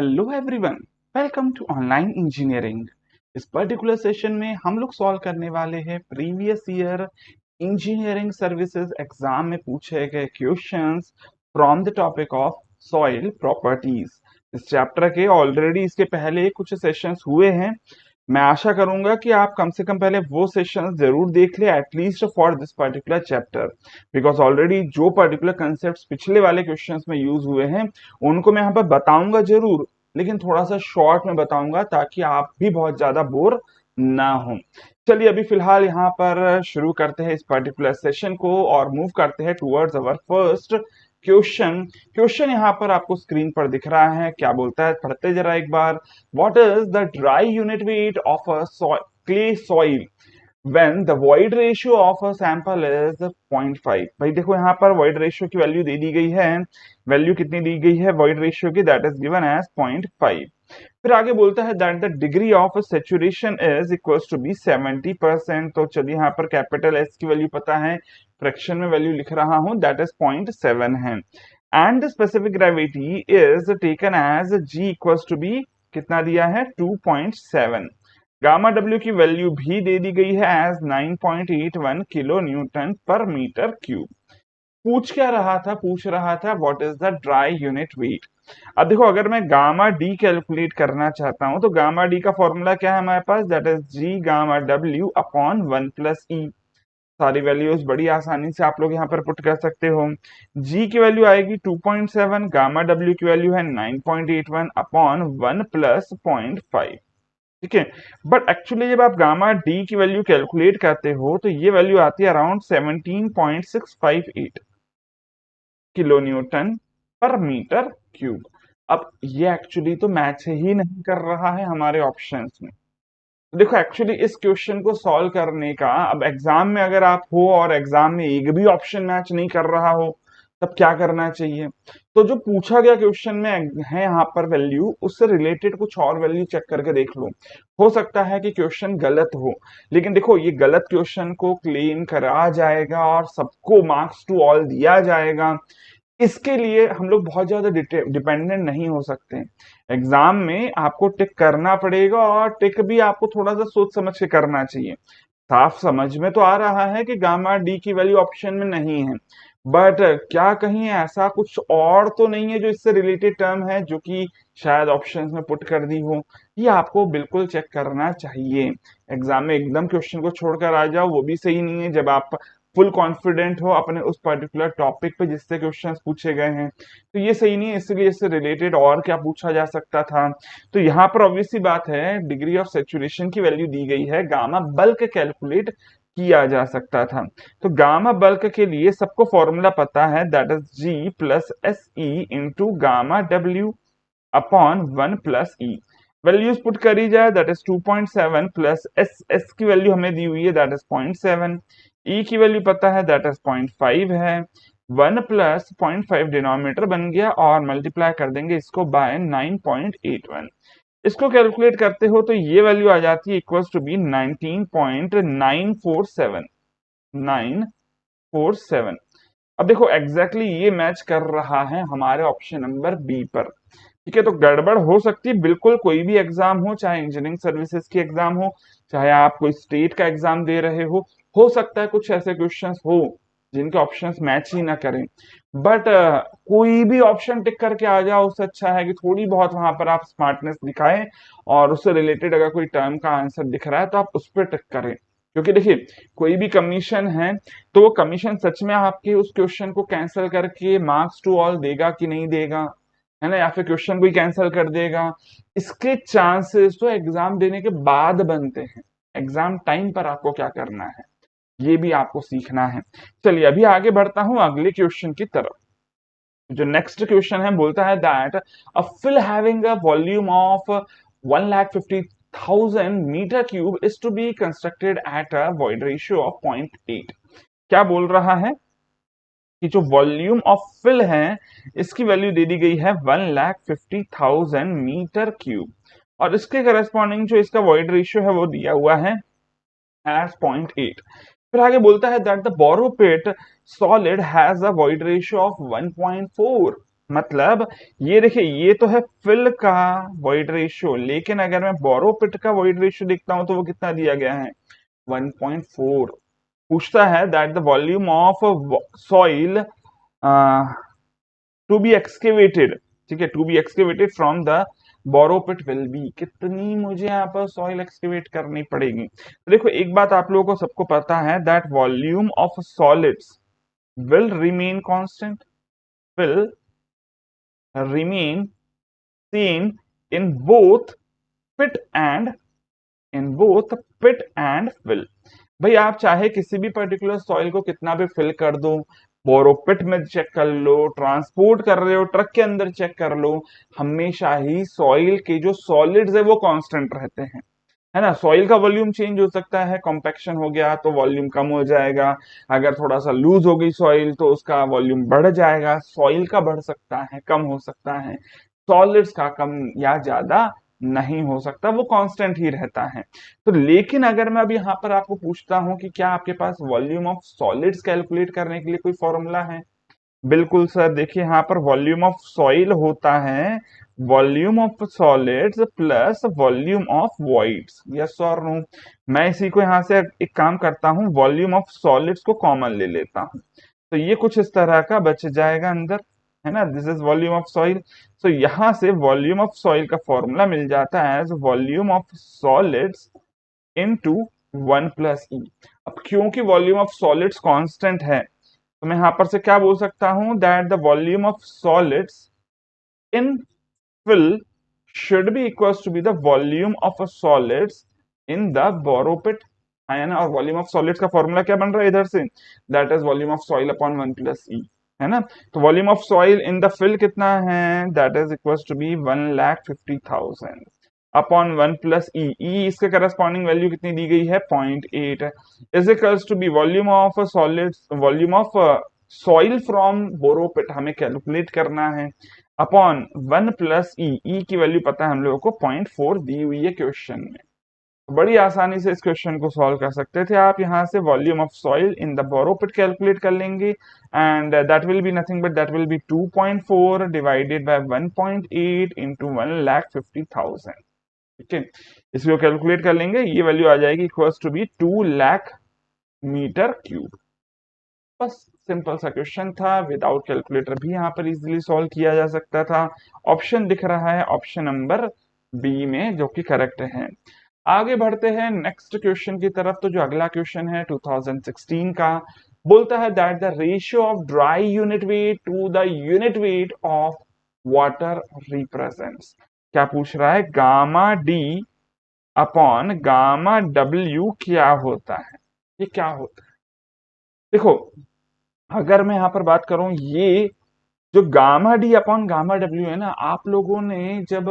Hello everyone, welcome to online engineering. इस particular session में हम लोग सॉल्व करने वाले हैं previous year engineering services exam में पूछे गए questions from the topic of soil properties. इस चैप्टर के ऑलरेडी इसके पहले कुछ सेशंस हुए हैं। मैं आशा करूंगा कि आप कम से कम पहले वो सेशंस जरूर देख ले at least for this particular chapter, because already जो पर्टिकुलर कंसेप्ट पिछले वाले क्वेश्चंस में यूज हुए हैं उनको मैं यहाँ पर बताऊंगा जरूर, लेकिन थोड़ा सा शॉर्ट में बताऊंगा ताकि आप भी बहुत ज्यादा बोर ना हो। चलिए अभी फिलहाल यहाँ पर शुरू करते हैं इस पर्टिकुलर सेशन को और मूव करते हैं towards our first question. Question यहाँ पर आपको स्क्रीन पर दिख रहा है, क्या बोलता है पढ़ते जरा एक बार। What is the dry unit weight of a clay soil when the void ratio of a sample is 0.5। भाई देखो यहाँ पर void ratio की वैल्यू दे दी गई है, वैल्यू कितनी दी गई है void ratio की, that is given as 0.5। फिर आगे बोलता है that the degree of saturation is equals to be 70%। तो चलिए यहाँ पर कैपिटल एस की वैल्यू पता है, फ्रैक्शन में वैल्यू लिख रहा हूं, that is 0.7 है। and the specific gravity is taken as g equals to be कितना दिया है 2.7। गामा डब्ल्यू की वैल्यू भी दे दी गई है as 9.81 kilo newton per metre cube. पूछ क्या रहा था, पूछ रहा था what is the dry unit wait. अब देखो अगर मैं गामा डी कैलकुलेट करना चाहता हूं तो गामा डी का फॉर्मूला क्या है हमारे पास, that is G gamma W upon 1 plus E. सारी वैल्यूज बड़ी आसानी से आप लोग यहाँ पर पुट कर सकते हो। जी की वैल्यू आएगी 2.7, गामा डब्ल्यू की वैल्यू है 9.81 अपॉन 1 प्लस 0.5। ठीक है, बट एक्चुअली जब आप गामा डी की वैल्यू कैलकुलेट करते हो तो ये वैल्यू आती है around 17.658 kilo newton per metre cube. अब ये एक्चुअली तो मैच ही नहीं कर रहा है हमारे ऑप्शंस में। देखो एक्चुअली इस क्वेश्चन को सॉल्व करने का, अब एग्जाम में अगर आप हो और एग्जाम में एक भी ऑप्शन मैच नहीं कर रहा हो तब क्या करना चाहिए। तो जो पूछा गया क्वेश्चन में है यहाँ पर वैल्यू, उससे रिलेटेड कुछ और वैल्यू चेक करके देख लो। हो सकता है कि क्वेश्चन गलत हो, लेकिन देखो ये गलत क्वेश्चन को क्लेम करा जाएगा और सबको मार्क्स टू ऑल दिया जाएगा। इसके लिए हम लोग बहुत ज्यादा डिपेंडेंट नहीं हो सकते। एग्जाम में आपको टिक करना पड़ेगा और टिक भी आपको थोड़ा सा सोच समझ के करना चाहिए। साफ समझ में तो आ रहा है कि गामा डी की वैल्यू ऑप्शन में नहीं है, बट क्या कहीं ऐसा कुछ और तो नहीं है जो इससे रिलेटेड टर्म है जो कि शायद ऑप्शंस में पुट कर दी हो। ये आपको बिल्कुल चेक करना चाहिए। एग्जाम में एकदम क्वेश्चन को छोड़कर आ जाओ वो भी सही नहीं है, जब आप फुल कॉन्फिडेंट हो अपने उस पर्टिकुलर टॉपिक पे जिससे क्वेश्चंस पूछे गए हैं, तो ये सही नहीं है। इसलिए इससे रिलेटेड और क्या पूछा जा सकता था। तो यहाँ पर ऑब्वियसली बात है, डिग्री ऑफ सेचुरेशन की वैल्यू दी गई है, गामा बल्क कैलकुलेट किया जा सकता था। तो गामा बल्क के लिए सबको फॉर्मूला पता है, that is G plus S E into gamma W upon 1 plus E. Values put करी जाए, दैट इज 2.7 प्लस एस की वैल्यू हमें दी हुई है, दैट इज 0.7। ई की वैल्यू पता है, दैट इज 0.5 है। 1 प्लस 0.5 डिनोमिनेटर बन गया और मल्टीप्लाई कर देंगे इसको बाय 9.81। इसको कैलकुलेट करते हो तो ये वैल्यू आ जाती है इक्वल्स टू बी 19.947 947। अब देखो एग्जैक्टली ये मैच कर रहा है हमारे ऑप्शन नंबर बी पर। ठीक है, तो गड़बड़ हो सकती है, बिल्कुल कोई भी एग्जाम हो, चाहे इंजीनियरिंग सर्विसेज की एग्जाम हो, चाहे आप कोई स्टेट का एग्जाम दे रहे हो सकता है कुछ ऐसे क्वेश्चंस हो जिनके ऑप्शंस मैच ही ना करें। बट कोई भी ऑप्शन टिक करके आ जाओ, उससे अच्छा है कि थोड़ी बहुत वहां पर आप स्मार्टनेस दिखाएं और उससे रिलेटेड अगर कोई टर्म का आंसर दिख रहा है तो आप उस पर टिक करें। क्योंकि देखिए कोई भी कमीशन है तो वो कमीशन सच में आपके उस क्वेश्चन को कैंसिल करके मार्क्स टू ऑल देगा कि नहीं देगा, है ना, या फिर क्वेश्चन को ही कैंसिल कर देगा, इसके चांसेस तो एग्जाम देने के बाद बनते हैं। एग्जाम टाइम पर आपको क्या करना है ये भी आपको सीखना है। चलिए अभी आगे बढ़ता हूं अगले क्वेश्चन की तरफ। जो नेक्स्ट क्वेश्चन है बोलता है that a fill having a volume of 1,50,000 meter cube is to be constructed at a void ratio of 0.8। क्या बोल रहा है कि जो वॉल्यूम ऑफ फिल है इसकी वैल्यू दे दी गई है 1,50,000 मीटर क्यूब और इसके करस्पॉन्डिंग जो इसका वॉइड रेशियो है वो दिया हुआ है एज 0.8। फिर आगे बोलता है that the borrow pit solid has a void ratio of 1.4। मतलब ये देखिए, ये तो है फिल का वॉइड रेशियो, लेकिन अगर मैं बोरोपिट का वॉइड रेशियो देखता हूं तो वो कितना दिया गया है, 1.4। पूछता है that the volume of soil to be excavated, ठीक है, to be excavated from the borrow pit will be, कितनी मुझे यहाँ पर सॉइल एक्सकेवेट करनी पड़ेगी। तो देखो एक बात आप लोगों को सबको पता है that volume of solids will remain constant, will remain same in both pit and in both pit and fill. भाई आप चाहे किसी भी पर्टिकुलर सॉइल को कितना भी फिल कर दो, बोरोपिट में चेक कर लो, ट्रांसपोर्ट कर रहे हो ट्रक के अंदर चेक कर लो, हमेशा ही सॉइल के जो सॉलिड्स है वो कांस्टेंट रहते हैं, है ना। सॉइल का वॉल्यूम चेंज हो सकता है, कॉम्पैक्शन हो गया तो वॉल्यूम कम हो जाएगा, अगर थोड़ा सा लूज हो गई सॉइल तो उसका वॉल्यूम बढ़ जाएगा, सॉइल का बढ़ सकता है, कम हो सकता है, सॉलिड्स का कम या ज्यादा नहीं हो सकता, वो कांस्टेंट ही रहता है। तो लेकिन अगर मैं अब यहाँ पर आपको पूछता हूं कि क्या आपके पास वॉल्यूम ऑफ सॉलिड्स कैलकुलेट करने के लिए कोई फॉर्मूला है, बिल्कुल सर, देखिए यहाँ पर वॉल्यूम ऑफ सॉइल होता है volume of solids plus volume of voids, yes और नो। मैं इसी को यहाँ से एक काम करता हूँ, वॉल्यूम ऑफ सॉलिड्स को कॉमन ले लेता हूँ, तो ये कुछ इस तरह का बच जाएगा अंदर, है ना, this is volume of soil. तो यहाँ से वॉल्यूम ऑफ सॉइल का फॉर्मूला मिल जाता है as volume of solids into 1 + E। अब क्योंकि वॉल्यूम ऑफ सॉलिड्स कांस्टेंट है तो मैं यहां पर से क्या बोल सकता हूं that the volume of solids in fill should be equals to be the volume of solids in the borrow pit, है ना। और वॉल्यूम ऑफ सॉलिड्स का फॉर्मूला क्या बन रहा है इधर से, that is volume of soil upon 1 + E, है ना। तो volume of soil in the fill कितना है, that is equals to be 1,50,000 upon 1 + E। E इसके करस्पॉन्डिंग वैल्यू कितनी दी गई है, 0.8 is equals to be volume of solids, volume of soil from borrow pit हमें कैलकुलेट करना है अपॉन 1 + E। E की वैल्यू पता है हम लोगों को 0.4 दी हुई है क्वेश्चन में। बड़ी आसानी से इस क्वेश्चन को सॉल्व कर सकते थे आप, यहाँ से volume of soil in the borrow pit calculate कर लेंगे and that will be nothing but that will be 2.4 divided by 1.8 into 1,50,000, ठीक है। इसको कैलकुलेट कर लेंगे, ये वैल्यू आ जाएगी equals to be 2,00,000 meter cube. बस सिंपल सा क्वेश्चन था, विदाउट कैलकुलेटर भी यहाँ पर इजीली सॉल्व किया जा सकता था। ऑप्शन दिख रहा है ऑप्शन नंबर बी में, जो कि करेक्ट है। आगे बढ़ते हैं नेक्स्ट क्वेश्चन की तरफ। तो जो अगला क्वेश्चन है 2016 का, बोलता है that the ratio of dry unit weight to the unit weight of water represents, क्या पूछ रहा है, gamma D upon gamma W क्या होता है, ये क्या होता है। देखो अगर मैं यहां पर बात करूं, ये जो gamma D upon gamma W है ना, आप लोगों ने जब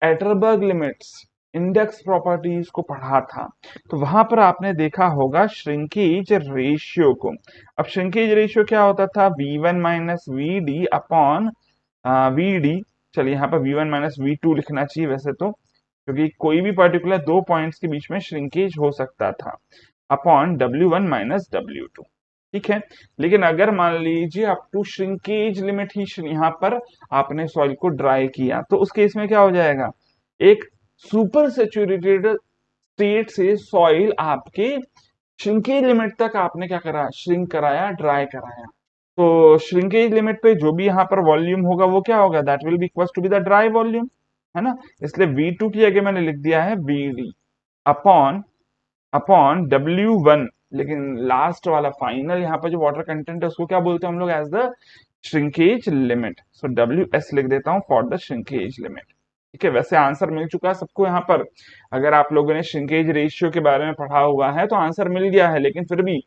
एटरबर्ग लिमिट्स इंडेक्स प्रॉपर्टीज को पढ़ा था तो वहां पर आपने देखा होगा श्रिंकेज रेशियो को। अब श्रिंकेज रेशियो क्या होता था, V1 minus V D upon V D, चलिए यहाँ पर V1 माइनस V2 लिखना चाहिए वैसे तो, क्योंकि कोई भी पर्टिकुलर दो पॉइंट्स के बीच में श्रिंकेज हो सकता था, अपॉन W1 माइनस W2, ठीक है। लेकिन अगर मान लीजिए अप टू श्रिंकेज लिमिट ही यहाँ पर आपने सॉइल को ड्राई किया तो उस केस में क्या हो जाएगा, एक सुपर सेचुरेटेड स्टेट से सॉइल आपके श्रिंकेज लिमिट तक आपने क्या करा, श्रिंक कराया, ड्राई कराया। तो श्रिंकेज लिमिट पे जो भी यहाँ पर वॉल्यूम होगा वो क्या होगा, that will be equal to be the dry volume, है ना। इसलिए V2 की जगह मैंने लिख दिया है VD अपॉन अपॉन W1, लेकिन लास्ट वाला फाइनल यहाँ पर जो वाटर कंटेंट है उसको क्या बोलते हैं हम लोग, as the shrinkage limit. So WS लिख देता हूँ फॉर द श्रिंकेज लिमिट, ठीक है। वैसे आंसर मिल चुका है सबको यहाँ पर, अगर आप लोगों ने श्रिंकेज रेशियो के बारे में पढ़ा हुआ है तो आंसर मिल गया है, लेकिन फिर भी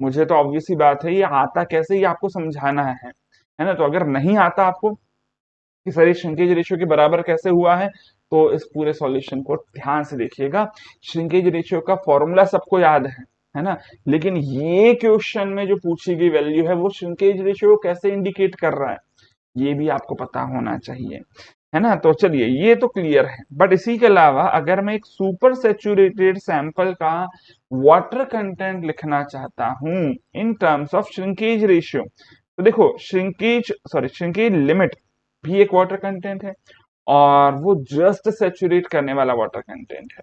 मुझे तो ऑब्वियस ही बात है ये आता कैसे, ये आपको समझाना है ना। तो अगर नहीं आता आपको कि सर ये श्रिंकेज रेशियो के बराबर कैसे हुआ है, तो इस पूरे सॉल्यूशन को ध्यान से देखिएगा। श्रिंकेज रेशियो का फॉर्मूला सबको याद है ना, लेकिन ये क्वेश्चन में जो पूछी गई वैल्यू है वो श्रिंकेज रेशियो को कैसे इंडिकेट कर रहा है ये भी आपको पता होना चाहिए, है ना। तो चलिए ये तो क्लियर है, बट इसी के अलावा अगर मैं एक सुपर सेचुरेटेड सैंपल का वाटर कंटेंट लिखना चाहता हूं in terms of shrinkage ratio, तो देखो श्रिंकेज लिमिट भी एक वाटर कंटेंट है और वो जस्ट सेचुरेट करने वाला वाटर कंटेंट है।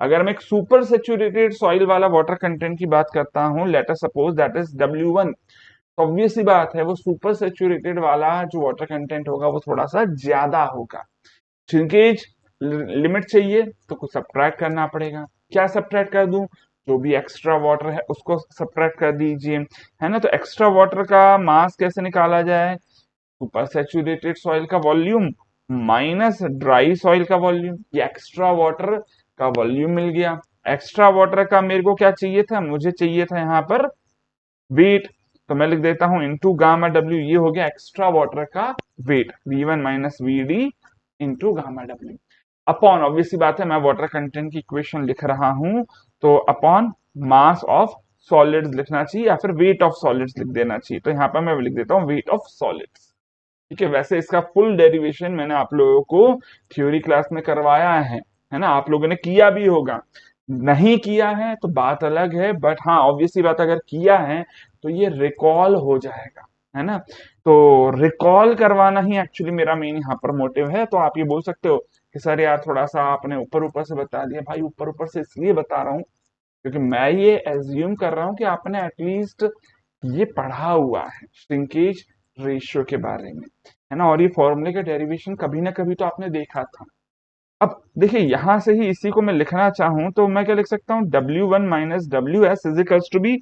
अगर मैं एक सुपर सेचुरेटेड सॉइल वाला वाटर कंटेंट की बात करता हूँ, late us suppose that is W1, तो ऑब्वियस सी बात है वो सुपर सेचुरेटेड वाला जो वाटर कंटेंट होगा वो थोड़ा सा ज्यादा होगा। श्रिंकेज लिमिट चाहिए तो कुछ सब्ट्रैक्ट करना पड़ेगा। क्या सब्ट्रैक्ट कर दूं? जो भी एक्स्ट्रा वाटर है उसको सब्ट्रैक्ट कर दीजिए, है ना। तो एक्स्ट्रा वाटर का मास कैसे निकाला जाए? सुपर सैचुरेटेड सॉइल का वॉल्यूम माइनस ड्राई सॉइल का वॉल्यूम। ये एक्स्ट्रा वाटर का वॉल्यूम मिल गया। एक्स्ट्रा वाटर का मेरे को क्या चाहिए था? मुझे चाहिए था यहाँ पर वेट, तो मैं लिख देता हूं इंटू गामा डब्ल्यू। ये हो गया एक्स्ट्रा वाटर का weight, V1 minus V into gamma W upon, obvious सी बात है मैं वाटर कंटेंट की इक्वेशन लिख रहा हूं तो अपॉन मास ऑफ सॉलिड्स लिखना चाहिए या फिर वेट ऑफ सॉलिड्स लिख देना चाहिए। तो यहाँ पर मैं लिख देता हूँ वेट ऑफ सॉलिड्स। ठीक है, वैसे इसका फुल डेरिवेशन मैंने आप लोगों को थ्योरी क्लास में करवाया है ना, आप लोगों ने किया भी होगा। नहीं किया है तो बात अलग है, बट हाँ ऑब्वियसली बात अगर किया है तो ये रिकॉल हो जाएगा, है ना। तो रिकॉल करवाना ही एक्चुअली मेरा मेन यहाँ पर मोटिव है। तो आप ये बोल सकते हो कि सर यार थोड़ा सा आपने ऊपर ऊपर से बता दिया। भाई ऊपर ऊपर से इसलिए बता रहा हूँ क्योंकि मैं ये एज्यूम कर रहा हूँ कि आपने एटलीस्ट ये पढ़ा हुआ है श्रिंकेज रेशियो के बारे में, है ना, और ये फॉर्मूले का डेरिवेशन कभी ना कभी तो आपने देखा था। अब देखिए यहां से ही इसी को मैं लिखना चाहूं तो मैं क्या लिख सकता हूं? W1 minus W S is equals to be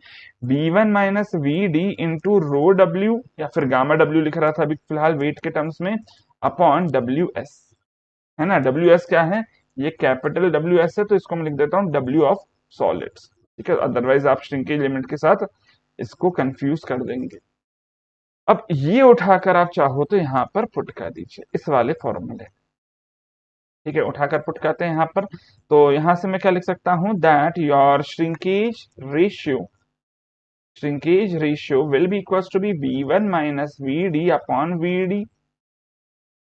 V1 minus V D into rho W, या फिर गामा डब्ल्यू लिख रहा था अभी फिलहाल वेट के टर्म्स में, अपॉन डब्ल्यू एस, है ना। डब्ल्यू एस क्या है? ये कैपिटल डब्ल्यू एस है तो इसको मैं लिख देता हूँ डब्ल्यू ऑफ सॉलिड्स। ठीक है, अदरवाइज आप श्रिंकेज लिमिट के साथ इसको कंफ्यूज कर देंगे। अब ये उठाकर आप चाहो तो यहाँ पर पुट कर दीजिए इस वाले फॉर्मूले। ठीक है, उठाकर पुट करते हैं यहाँ पर। तो यहां से मैं क्या लिख सकता हूं? That your shrinkage ratio will be equals to be V1 minus V D upon V D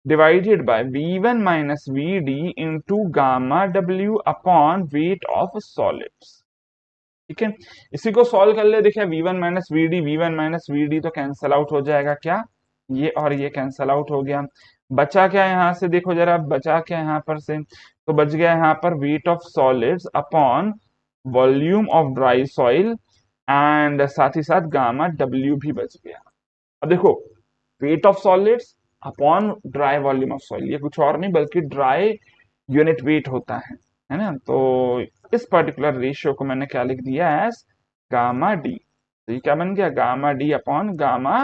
divided by V1 minus V D into gamma W upon weight of solids. ठीक है, इसी को सॉल्व कर ले। देखिए V1 minus V D, V1 minus V D तो cancel out हो जाएगा, क्या ये और ये कैंसल आउट हो गया। बचा क्या यहाँ से? देखो जरा बचा क्या यहाँ पर से, तो बच गया यहाँ पर wait of solids upon volume of dry soil and साथ ही साथ गामा डब्ल्यू भी बच गया। अब देखो wait of solids upon dry volume of soil, ये कुछ और नहीं बल्कि ड्राई यूनिट वेट होता है ना। तो इस पर्टिकुलर रेशियो को मैंने क्या लिख दिया? As gamma D. तो ये क्या बन गया? Gamma D upon gamma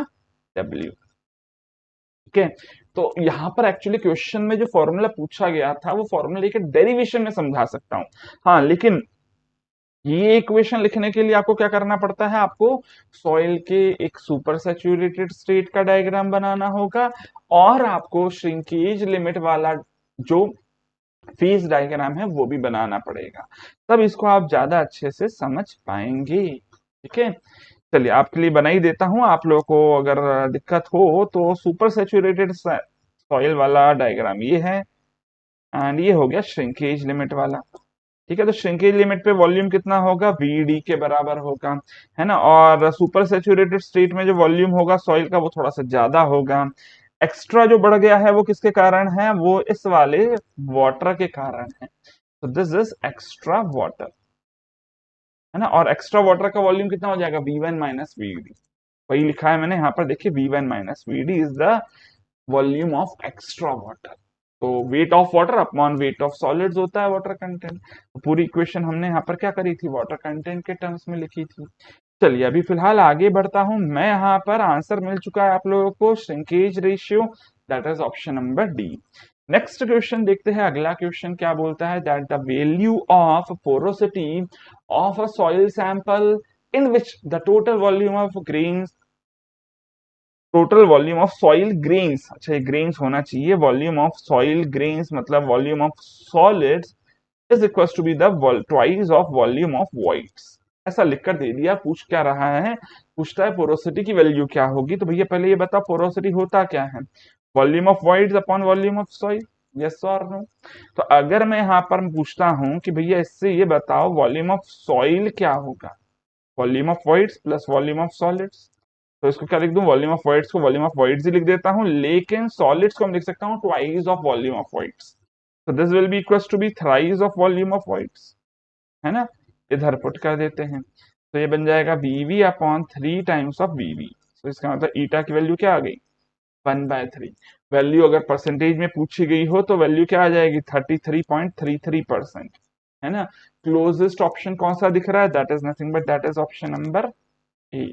W. ठीक है, तो यहाँ पर एक्चुअली क्वेश्चन में जो फॉर्मूला पूछा गया था वो फॉर्मूला के डेरिवेशन में समझा सकता हूँ, हाँ, लेकिन ये इक्वेशन लिखने के लिए आपको क्या करना पड़ता है? आपको सॉइल के एक सुपर सैचुरेटेड स्टेट का डायग्राम बनाना होगा और आपको श्रिंकेज लिमिट वाला जो फेज डायग्राम है वो भी बनाना पड़ेगा, तब इसको आप ज्यादा अच्छे से समझ पाएंगे। ठीक है, चलिए आपके लिए बना ही देता हूं। आप लोगों को अगर दिक्कत हो तो सुपर सैचुरेटेड सॉइल वाला डायग्राम ये है एंड ये हो गया श्रिंकेज लिमिट वाला। ठीक है, तो श्रिंकेज लिमिट पे वॉल्यूम कितना होगा? VD के बराबर होगा, है ना। और सुपर सैचुरेटेड स्टेट में जो वॉल्यूम होगा सॉइल का वो थोड़ा सा ज्यादा होगा। एक्स्ट्रा जो बढ़ गया है वो किसके कारण है? वो इस वाले वाटर के कारण है। तो दिस इज एक्स्ट्रा वाटर, है ना। और एक्स्ट्रा वाटर का वॉल्यूम कितना हो जाएगा? V1 minus V D. वही लिखा है मैंने यहाँ पर, देखिए V1 minus V D is the volume of extra water. तो weight of water upon weight of solids होता है वाटर कंटेंट। तो पूरी इक्वेशन हमने यहाँ पर क्या करी थी? वाटर कंटेंट के टर्म्स में लिखी थी। चलिए अभी फिलहाल आगे बढ़ता हूं मैं। यहाँ पर आंसर मिल चुका है आप लोगों को, shrinkage ratio, that is option number D. Next question देखते हैं, अगला क्वेश्चन क्या बोलता है? That the value of porosity of a soil sample in which the total volume of grains, total volume of soil grains, अच्छा ये grains होना चाहिए, वॉल्यूम ऑफ सॉइल ग्रेन्स मतलब volume of solids is equal to be the twice of volume of voids. ऐसा लिखकर दे दिया। पूछ क्या रहा है? पूछता है पोरोसिटी की वैल्यू क्या होगी। तो भैया पहले ये बताओ पोरोसिटी होता क्या है? Volume of voids upon volume of soil, yes और नो। तो अगर मैं यहाँ पर पूछता हूँ कि भैया इससे ये बताओ वॉल्यूम ऑफ सॉइल क्या होगा? Volume of voids plus volume of solids. तो इसको क्या लिख दूं, वॉल्यूम ऑफ वॉइड्स को वॉल्यूम ऑफ वॉइड्स ही लिख देता हूं, लेकिन सॉलिड्स को हम लिख सकता हूं twice of volume of voids. तो this will be equals to be thrice of volume of voids, है ना। इधर पुट कर देते हैं, तो ये बन जाएगा बीवी अपॉन 3 टाइम्स ऑफ बीवी। तो इसका मतलब ईटा की वैल्यू क्या आ गई, 1/3। वैल्यू अगर परसेंटेज में पूछी गई हो तो वैल्यू क्या आ जाएगी, 33.33%, है ना। क्लोजेस्ट ऑप्शन कौन सा दिख रहा है, that is nothing but that is option number A.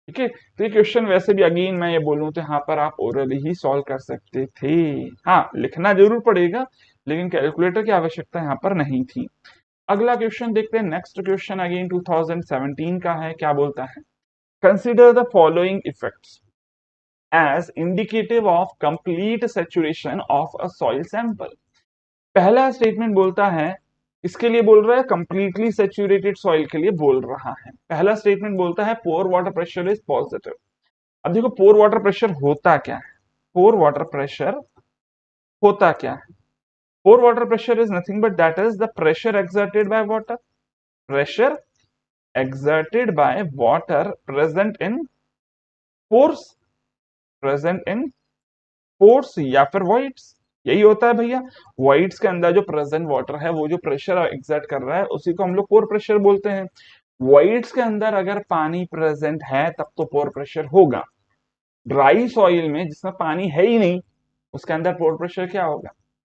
ठीक है, तो ये क्वेश्चन वैसे भी अगेन मैं ये बोलूं तो यहाँ पर आप ओरली ही सॉल्व कर सकते थे। हाँ, लिखना जरूर पड़ेगा, लेकिन कैलकुलेटर की आवश्यकता यहाँ पर नहीं थी। अगला क्वेश्चन देखते हैं, नेक्स्ट क्वेश्चन अगेन 2017 का है। क्या बोलता है, consider the following effects as indicative of complete saturation of a soil sample. पहला स्टेटमेंट बोलता है, इसके लिए बोल रहा है कंप्लीटली सैचुरेटेड सॉइल के लिए बोल रहा है। पहला स्टेटमेंट बोलता है pore water pressure is positive. अब देखो पोर वाटर प्रेशर होता क्या है, पोर वाटर प्रेशर होता क्या है, pore water pressure is nothing but that is the pressure exerted by water, pressure exerted by water present in pores, present in pores या फिर voids, यही होता है भैया। voids के अंदर जो प्रेजेंट वाटर है वो जो प्रेशर एक्सर्ट कर रहा है उसी को हम लोग पोर प्रेशर बोलते हैं। voids के अंदर अगर पानी प्रेजेंट है तब तो पोर प्रेशर होगा। ड्राई सॉइल में जिसमें पानी है ही नहीं उसके अंदर पोर प्रेशर क्या होगा,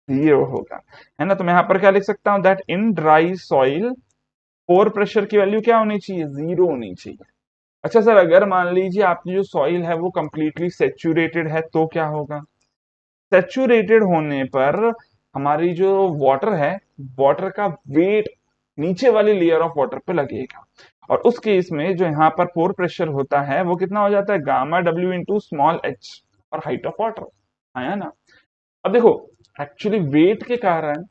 0 होगा, है ना। तो मैं यहाँ पर क्या लिख सकता हूं, that in dry soil pore pressure की वैल्यू क्या होनी चाहिए, 0 होनी चाहिए। अच्छा सर, अगर मान लीजिए आपकी जो सॉइल है वो कंप्लीटली सेचुरेटेड है तो क्या होगा, सेचुरेटेड होने पर हमारी जो वाटर है, वाटर का वेट नीचे वाली लेयर ऑफ वाटर पे लगेगा, और उस केस में जो यहाँ पर पोर प्रेशर होता है वो कितना हो जाता है, gamma W into small H और हाइट ऑफ वाटर, है ना। अब देखो, एक्चुअली वेट के कारण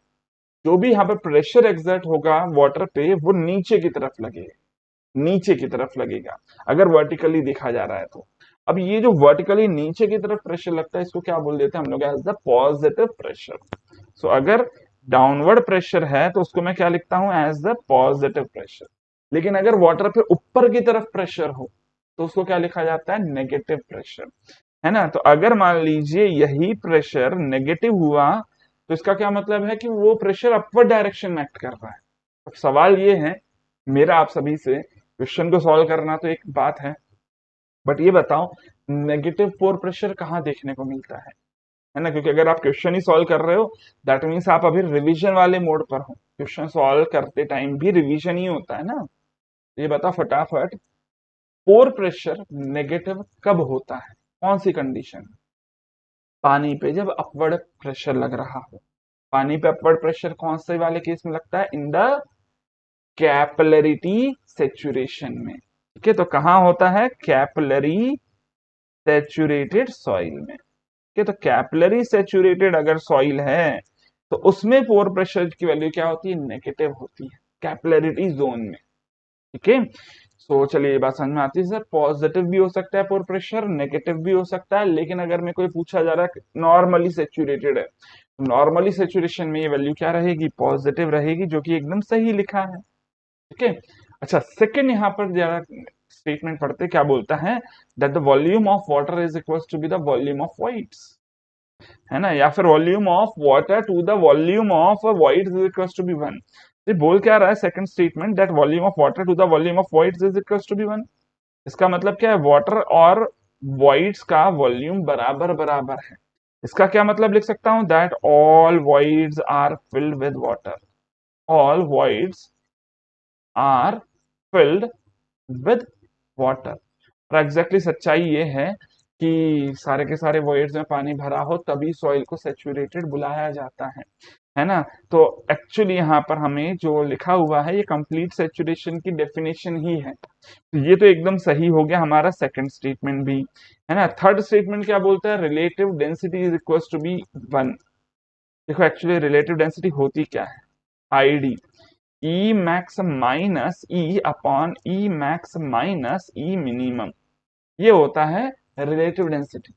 जो भी यहाँ पर प्रेशर एक्सर्ट होगा वाटर पे वो नीचे की तरफ लगेगा, नीचे की तरफ लगेगा अगर वर्टिकली देखा जा रहा है तो। अब ये जो वर्टिकली नीचे की तरफ प्रेशर लगता है इसको क्या बोल देते हैं हम लोग, एज द पॉजिटिव प्रेशर। सो अगर डाउनवर्ड प्रेशर है तो उसको मैं क्या लिखता हूं, एज द पॉजिटिव प्रेशर। लेकिन अगर वाटर पे ऊपर की तरफ प्रेशर हो तो उसको क्या लिखा जाता है, नेगेटिव प्रेशर, है ना। तो अगर मान लीजिए यही प्रेशर नेगेटिव हुआ तो इसका क्या मतलब है कि वो प्रेशर अपवर्ड डायरेक्शन में एक्ट कर रहा है। अब सवाल ये है मेरा आप सभी से, क्वेश्चन को सॉल्व करना तो एक बात है, बट ये बताओ नेगेटिव पोर प्रेशर कहाँ देखने को मिलता है ना। क्योंकि अगर आप क्वेश्चन ही सॉल्व कर रहे हो दैट मीन्स आप अभी रिवीजन वाले मोड पर हो, क्वेश्चन सॉल्व करते टाइम भी रिवीजन ही होता है ना। ये बताओ फटाफट, पोर प्रेशर नेगेटिव कब होता है, कौन सी कंडीशन, पानी पे जब अपवर्ड प्रेशर लग रहा हो। पानी पे अपवर्ड प्रेशर कौन से वाले केस में लगता है, इन द कैपिलरिटी सेचुरेशन में। ठीक है, तो कहां होता है, कैपिलरी सेचुरेटेड सॉइल में। ठीक है, तो कैपिलरी सेचुरेटेड अगर सॉइल है तो उसमें पोर प्रेशर की वैल्यू क्या होती है, नेगेटिव होती है कैपिलरिटी जोन में। ठीक है, तो चलिए ये बात समझ में आती है। सर पॉजिटिव भी हो सकता है पोर प्रेशर, नेगेटिव भी हो सकता है, लेकिन अगर मेरे को ये पूछा जा रहा है नॉर्मली सेचुरेटेड है, नॉर्मली सेचुरेशन में ये वैल्यू क्या रहेगी, पॉजिटिव रहेगी, जो कि एकदम सही लिखा है। ठीक है, अच्छा सेकंड यहाँ पर जरा स्टेटमेंट पढ़ते क्या बोलता है, that the volume of water is equal to be the volume of voids, है ना, या फिर volume of water to the volume of voids is equal to be 1। ये बोल क्या रहा है second statement, that volume of water to the volume of voids is equal to be 1। इसका मतलब क्या है, वाटर और वॉइड्स का वॉल्यूम बराबर बराबर है। इसका क्या मतलब लिख सकता हूं, that all voids are filled with water, all voids are filled with water. और एग्जैक्टली सच्चाई ये है कि सारे के सारे वॉइड्स में पानी भरा हो तभी सॉइल को सेचुरेटेड बुलाया जाता है ना। तो एक्चुअली यहाँ पर हमें जो लिखा हुआ है ये कंप्लीट सेचुरेशन की डेफिनेशन ही है, तो ये तो एकदम सही हो गया हमारा सेकंड स्टेटमेंट भी, है ना। थर्ड स्टेटमेंट क्या बोलता है, relative density is equal to be 1। देखो एक्चुअली रिलेटिव डेंसिटी होती क्या है, ID E max minus E upon E max minus E minimum, ये होता है रिलेटिव डेंसिटी।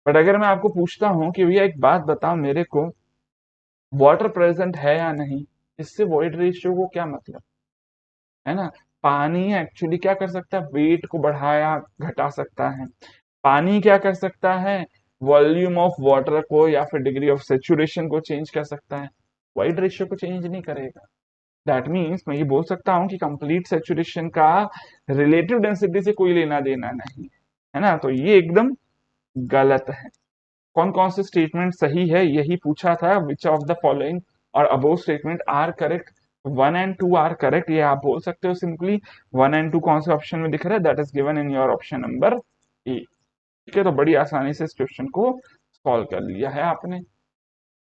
बट अगर मैं आपको पूछता हूं कि भैया एक बात बताओ मेरे को, वाटर प्रेजेंट है या नहीं, इससे वॉइड रेशियो को क्या मतलब, है ना। पानी एक्चुअली क्या कर सकता है, वेट को बढ़ाया घटा सकता है। पानी क्या कर सकता है, वॉल्यूम ऑफ वाटर को या फिर डिग्री ऑफ सेचुरेशन को चेंज कर सकता है, वाइड रेशियो को चेंज नहीं करेगा। दैट मीन्स मैं ये बोल सकता हूँ कि कंप्लीट सेचुरेशन का रिलेटिव डेंसिटी से कोई लेना देना नहीं है ना, तो ये एकदम गलत है। कौन कौन से स्टेटमेंट सही है यही पूछा था, विच ऑफ द फॉलोइंग और above statement are correct, 1 and 2 are correct, ये आप बोल सकते हो सिंपली। 1 and 2 कौन से ऑप्शन में दिख रहा है, that is given in your option number A. ठीक है, तो बड़ी आसानी से इस क्वेश्चन को सॉल्व कर लिया है आपने।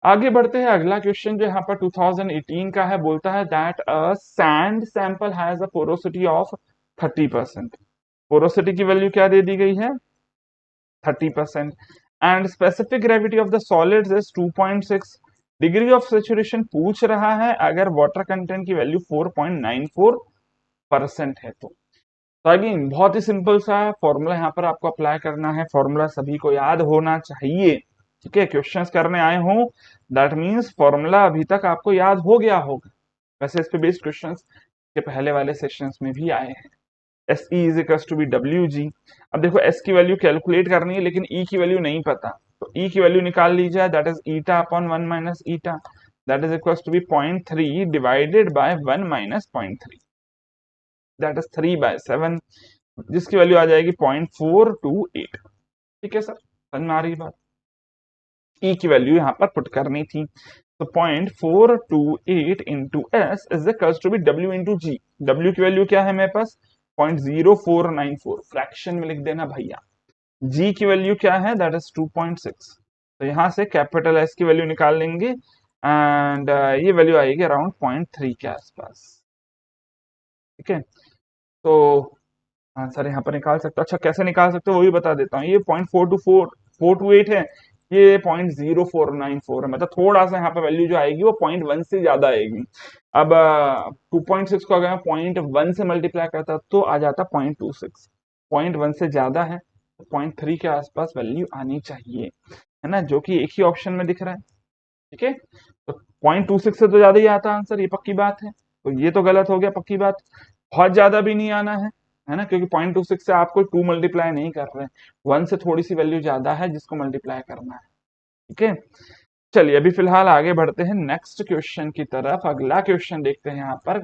आगे बढ़ते हैं, अगला क्वेश्चन जो यहाँ पर 2018 का है, बोलता है that a sand sample has a porosity of 30%। Porosity की वैल्यू क्या दे दी गई है, 30%, and specific gravity of the solids is 2.6। Degree of saturation पूछ रहा है अगर वाटर कंटेंट की वैल्यू 4.94% है तो अगेन बहुत ही सिंपल सा फॉर्मूला यहाँ पर आपको अप्लाई करना है। फॉर्मूला सभी को याद होना चाहिए। ठीक है, क्वेश्चंस करने आए हो दैट मीन्स फॉर्मूला अभी तक आपको याद हो गया होगा। वैसे इस पे बेस्ड क्वेश्चंस के पहले वाले सेशंस में भी आए हैं। S E is equals to be W G. अब देखो एस की वैल्यू कैलकुलेट करनी है लेकिन ई की वैल्यू नहीं पता, तो ई की वैल्यू निकाल ली जाए, that is eta upon 1 minus eta, that is equals to be 0.3 divided by 1 minus 0.3, that is 3/7, जिसकी वैल्यू आ जाएगी 0.428। ठीक है सर, समझ में आ रही बात। ई की वैल्यू यहाँ पर पुट करनी थी, तो 0.428 into S is equals to be W into G. W की वैल्यू क्या है मेरे पास, 0.0494, फ्रैक्शन में लिख देना भैया। जी की वैल्यू क्या है, दैट इज 2.6, तो यहाँ से कैपिटल एस की वैल्यू निकाल लेंगे एंड ये वैल्यू आएगी अराउंड 0.3 के आसपास। ठीक है, तो आंसर यहाँ पर निकाल सकते हो। अच्छा कैसे निकाल सकते हो वो भी बता देता हूँ। ये 0.424 है, ये 0.0494 है, मतलब थोड़ा सा यहाँ पर वैल्यू जो आएगी वो 0.1 से ज्यादा आएगी। अब 2.6 को अगर मैं 0.1 से मल्टीप्लाई करता तो आ जाता 0.26, 0.1 से ज्यादा है तो 0.3 के आसपास वैल्यू आनी चाहिए, है ना, जो कि एक ही ऑप्शन में दिख रहा है। ठीक है, तो 0.26 से तो ज्यादा ही आता आंसर, ये पक्की बात है, तो ये तो गलत हो गया पक्की बात। बहुत ज्यादा भी नहीं आना है ना, क्योंकि 0.26 से आपको 2 मल्टीप्लाई नहीं कर रहे हैं, 1 से थोड़ी सी वैल्यू ज्यादा है जिसको मल्टीप्लाई करना है। ठीक है, चलिए अभी फिलहाल आगे बढ़ते हैं नेक्स्ट क्वेश्चन की तरफ। अगला क्वेश्चन देखते हैं यहाँ पर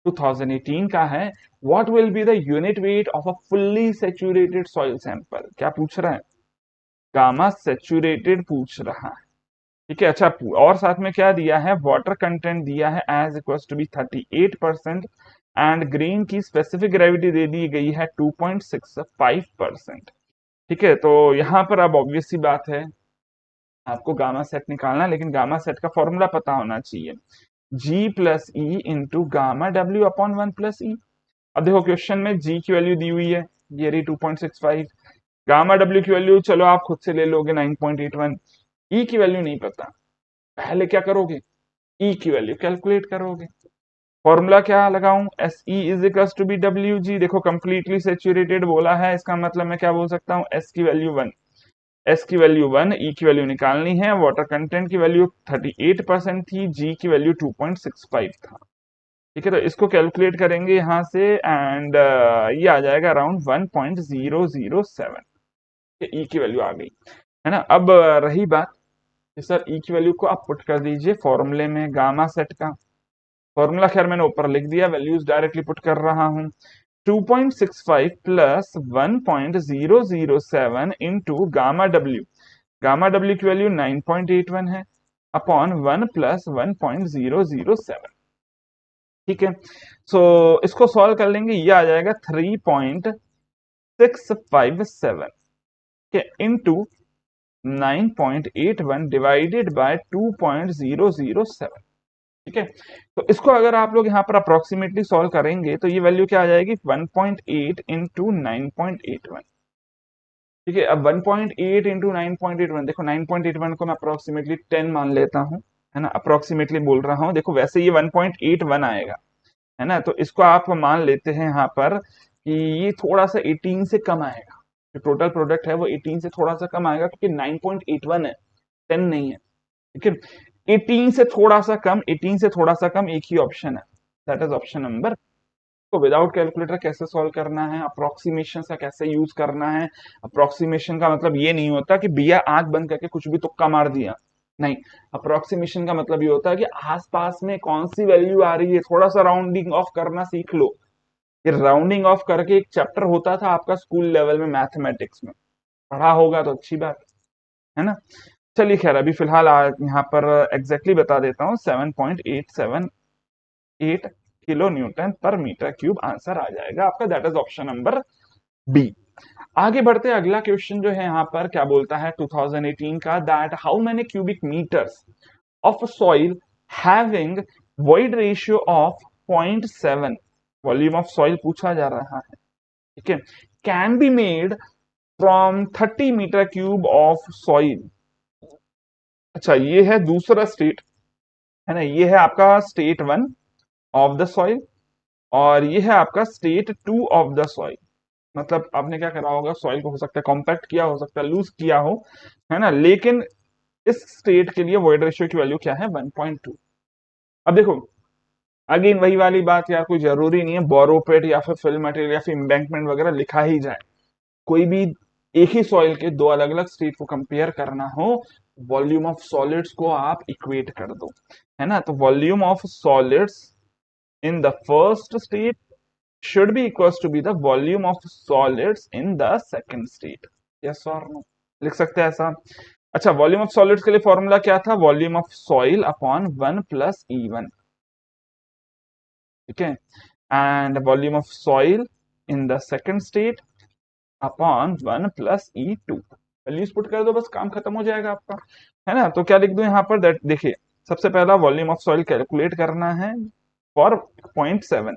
2018 का है, what will be the unit weight of a fully saturated soil sample. क्या पूछ रहा है, गामा सेचुरेटेड पूछ रहा है। ठीक है, अच्छा और साथ में क्या दिया है, वाटर कंटेंट दिया है as equals to be 38% and grain की स्पेसिफिक ग्रेविटी दे दी गई है 2.65%। ठीक है, तो यहाँ पर अब ऑब्वियस सी बात है आपको गामा सेट निकालना है, लेकिन गामा सेट का फॉर्मूला पता होना चाहिए, G plus E into gamma W upon 1 plus E. अब देखो क्वेश्चन में जी की वैल्यू दी हुई है, ये रही 2.65, गामा डब्ल्यू की वैल्यू चलो आप खुद से ले लोगे 9.81, ई की वैल्यू नहीं पता, पहले क्या करोगे, ई की वैल्यू कैलकुलेट करोगे। फॉर्मूला क्या लगाऊं, S E is equals to be W G. देखो कंप्लीटली सेचुरेटेड बोला है, इसका मतलब मैं क्या बोल सकता हूँ, एस की वैल्यू 1, एस की वैल्यू 1, ई की वैल्यू निकालनी है, वाटर कंटेंट की वैल्यू 38% थी, जी की वैल्यू 2.65 था। ठीक है, तो इसको कैलकुलेट करेंगे यहाँ से एंड ये आ जाएगा अराउंड 1.007, ई की वैल्यू आ गई, है ना। अब रही बात कि सर ई की वैल्यू को आप पुट कर दीजिए फॉर्मूले में गामा सेट का। फॉर्मूला खैर मैंने ऊपर लिख दिया, वैल्यूज डायरेक्टली पुट कर रहा हूं, 2.65 plus 1.007 into gamma W, gamma W की वैल्यू 9.81 है, अपॉन 1 प्लस 1.007। ठीक है, सो इसको सॉल्व कर लेंगे, ये आ जाएगा 3.657 के इंटू 9.81 डिवाइडेड बाय 2.007। ठीक है, तो इसको अगर आप लोग यहाँ पर अप्रोक्सीमेटली सॉल्व करेंगे तो ये वैल्यू क्या आ जाएगी, 1.8 इंटू 9.81। ठीक है, अब 1.8 इंटू 9.81, देखो 9.81 को मैं अप्रोक्सीमेटली 10 मान लेता हूँ, है ना, अप्रोक्सीमेटली बोल रहा हूँ। देखो वैसे ये 1.81 आएगा, है ना, तो इसको आप मान लेते हैं यहाँ पर कि ये थोड़ा सा 18 से कम आएगा, जो टोटल प्रोडक्ट है वो 18 से थोड़ा सा कम आएगा, क्योंकि 9.81 है, 10 नहीं है। ठीक है, 18 से थोड़ा सा कम, 18 से थोड़ा सा कम एक ही ऑप्शन है, दैट इज ऑप्शन नंबर तो विदाउट कैलकुलेटर कैसे सॉल्व करना है, अप्रोक्सीमेशन का कैसे यूज करना है। अप्रोक्सीमेशन का मतलब ये नहीं होता कि भैया आंख बंद करके कुछ भी तुक्का मार दिया, नहीं। अप्रोक्सीमेशन का मतलब ये होता है कि आसपास में कौन सी वैल्यू आ रही है, थोड़ा सा राउंडिंग ऑफ करना सीख लो। ये राउंडिंग ऑफ करके एक चैप्टर होता था आपका स्कूल लेवल में मैथमेटिक्स में, पढ़ा होगा तो अच्छी बात है ना। चलिए खैर, अभी फिलहाल यहाँ पर एग्जैक्टली बता देता हूँ, 7.878 kilo newton per metre cube answer आ जाएगा आपका, that is option number B. आगे बढ़ते हैं, अगला क्वेश्चन जो है यहाँ पर क्या बोलता है 2018 का, that how many cubic metres of soil having void ratio of 0.7, volume of soil पूछा जा रहा है, ठीक है, can be made from 30 metre cube of soil. अच्छा, ये है दूसरा स्टेट, है ना, ये है आपका स्टेट 1 ऑफ द सॉइल, और ये है आपका स्टेट 2 ऑफ द सॉइल। मतलब आपने क्या करा होगा, सॉइल को हो सकता है कॉम्पैक्ट किया, हो सकता है लूज किया हो, है ना, लेकिन इस स्टेट के लिए वॉइड रेशियो की वैल्यू क्या है, 1.2। अब देखो, अगेन वही वाली बात यार, कोई जरूरी नहीं है बोरोपेट या फिर फिल मटेरियल या फिर इम्बैंकमेंट वगैरह लिखा ही जाए। कोई भी एक ही सॉइल के दो अलग अलग स्टेट को कंपेयर करना हो, वॉल्यूम ऑफ सॉलिड्स को आप इक्वेट कर दो, है ना। तो volume of solids in the first state should be equals to be the volume of solids in the second state, yes or no, लिख सकते हैं ऐसा। अच्छा, वॉल्यूम ऑफ सॉलिड्स के लिए फॉर्मूला क्या था, volume of soil upon 1 plus E1, ठीक है, and volume of soil in the second state upon 1 plus E2, values put कर दो, बस काम खत्म हो जाएगा आपका, है ना। तो क्या लिख दो यहाँ पर, दैट देखिए, सबसे पहला वॉल्यूम ऑफ सॉइल कैलकुलेट करना है फॉर 0.7,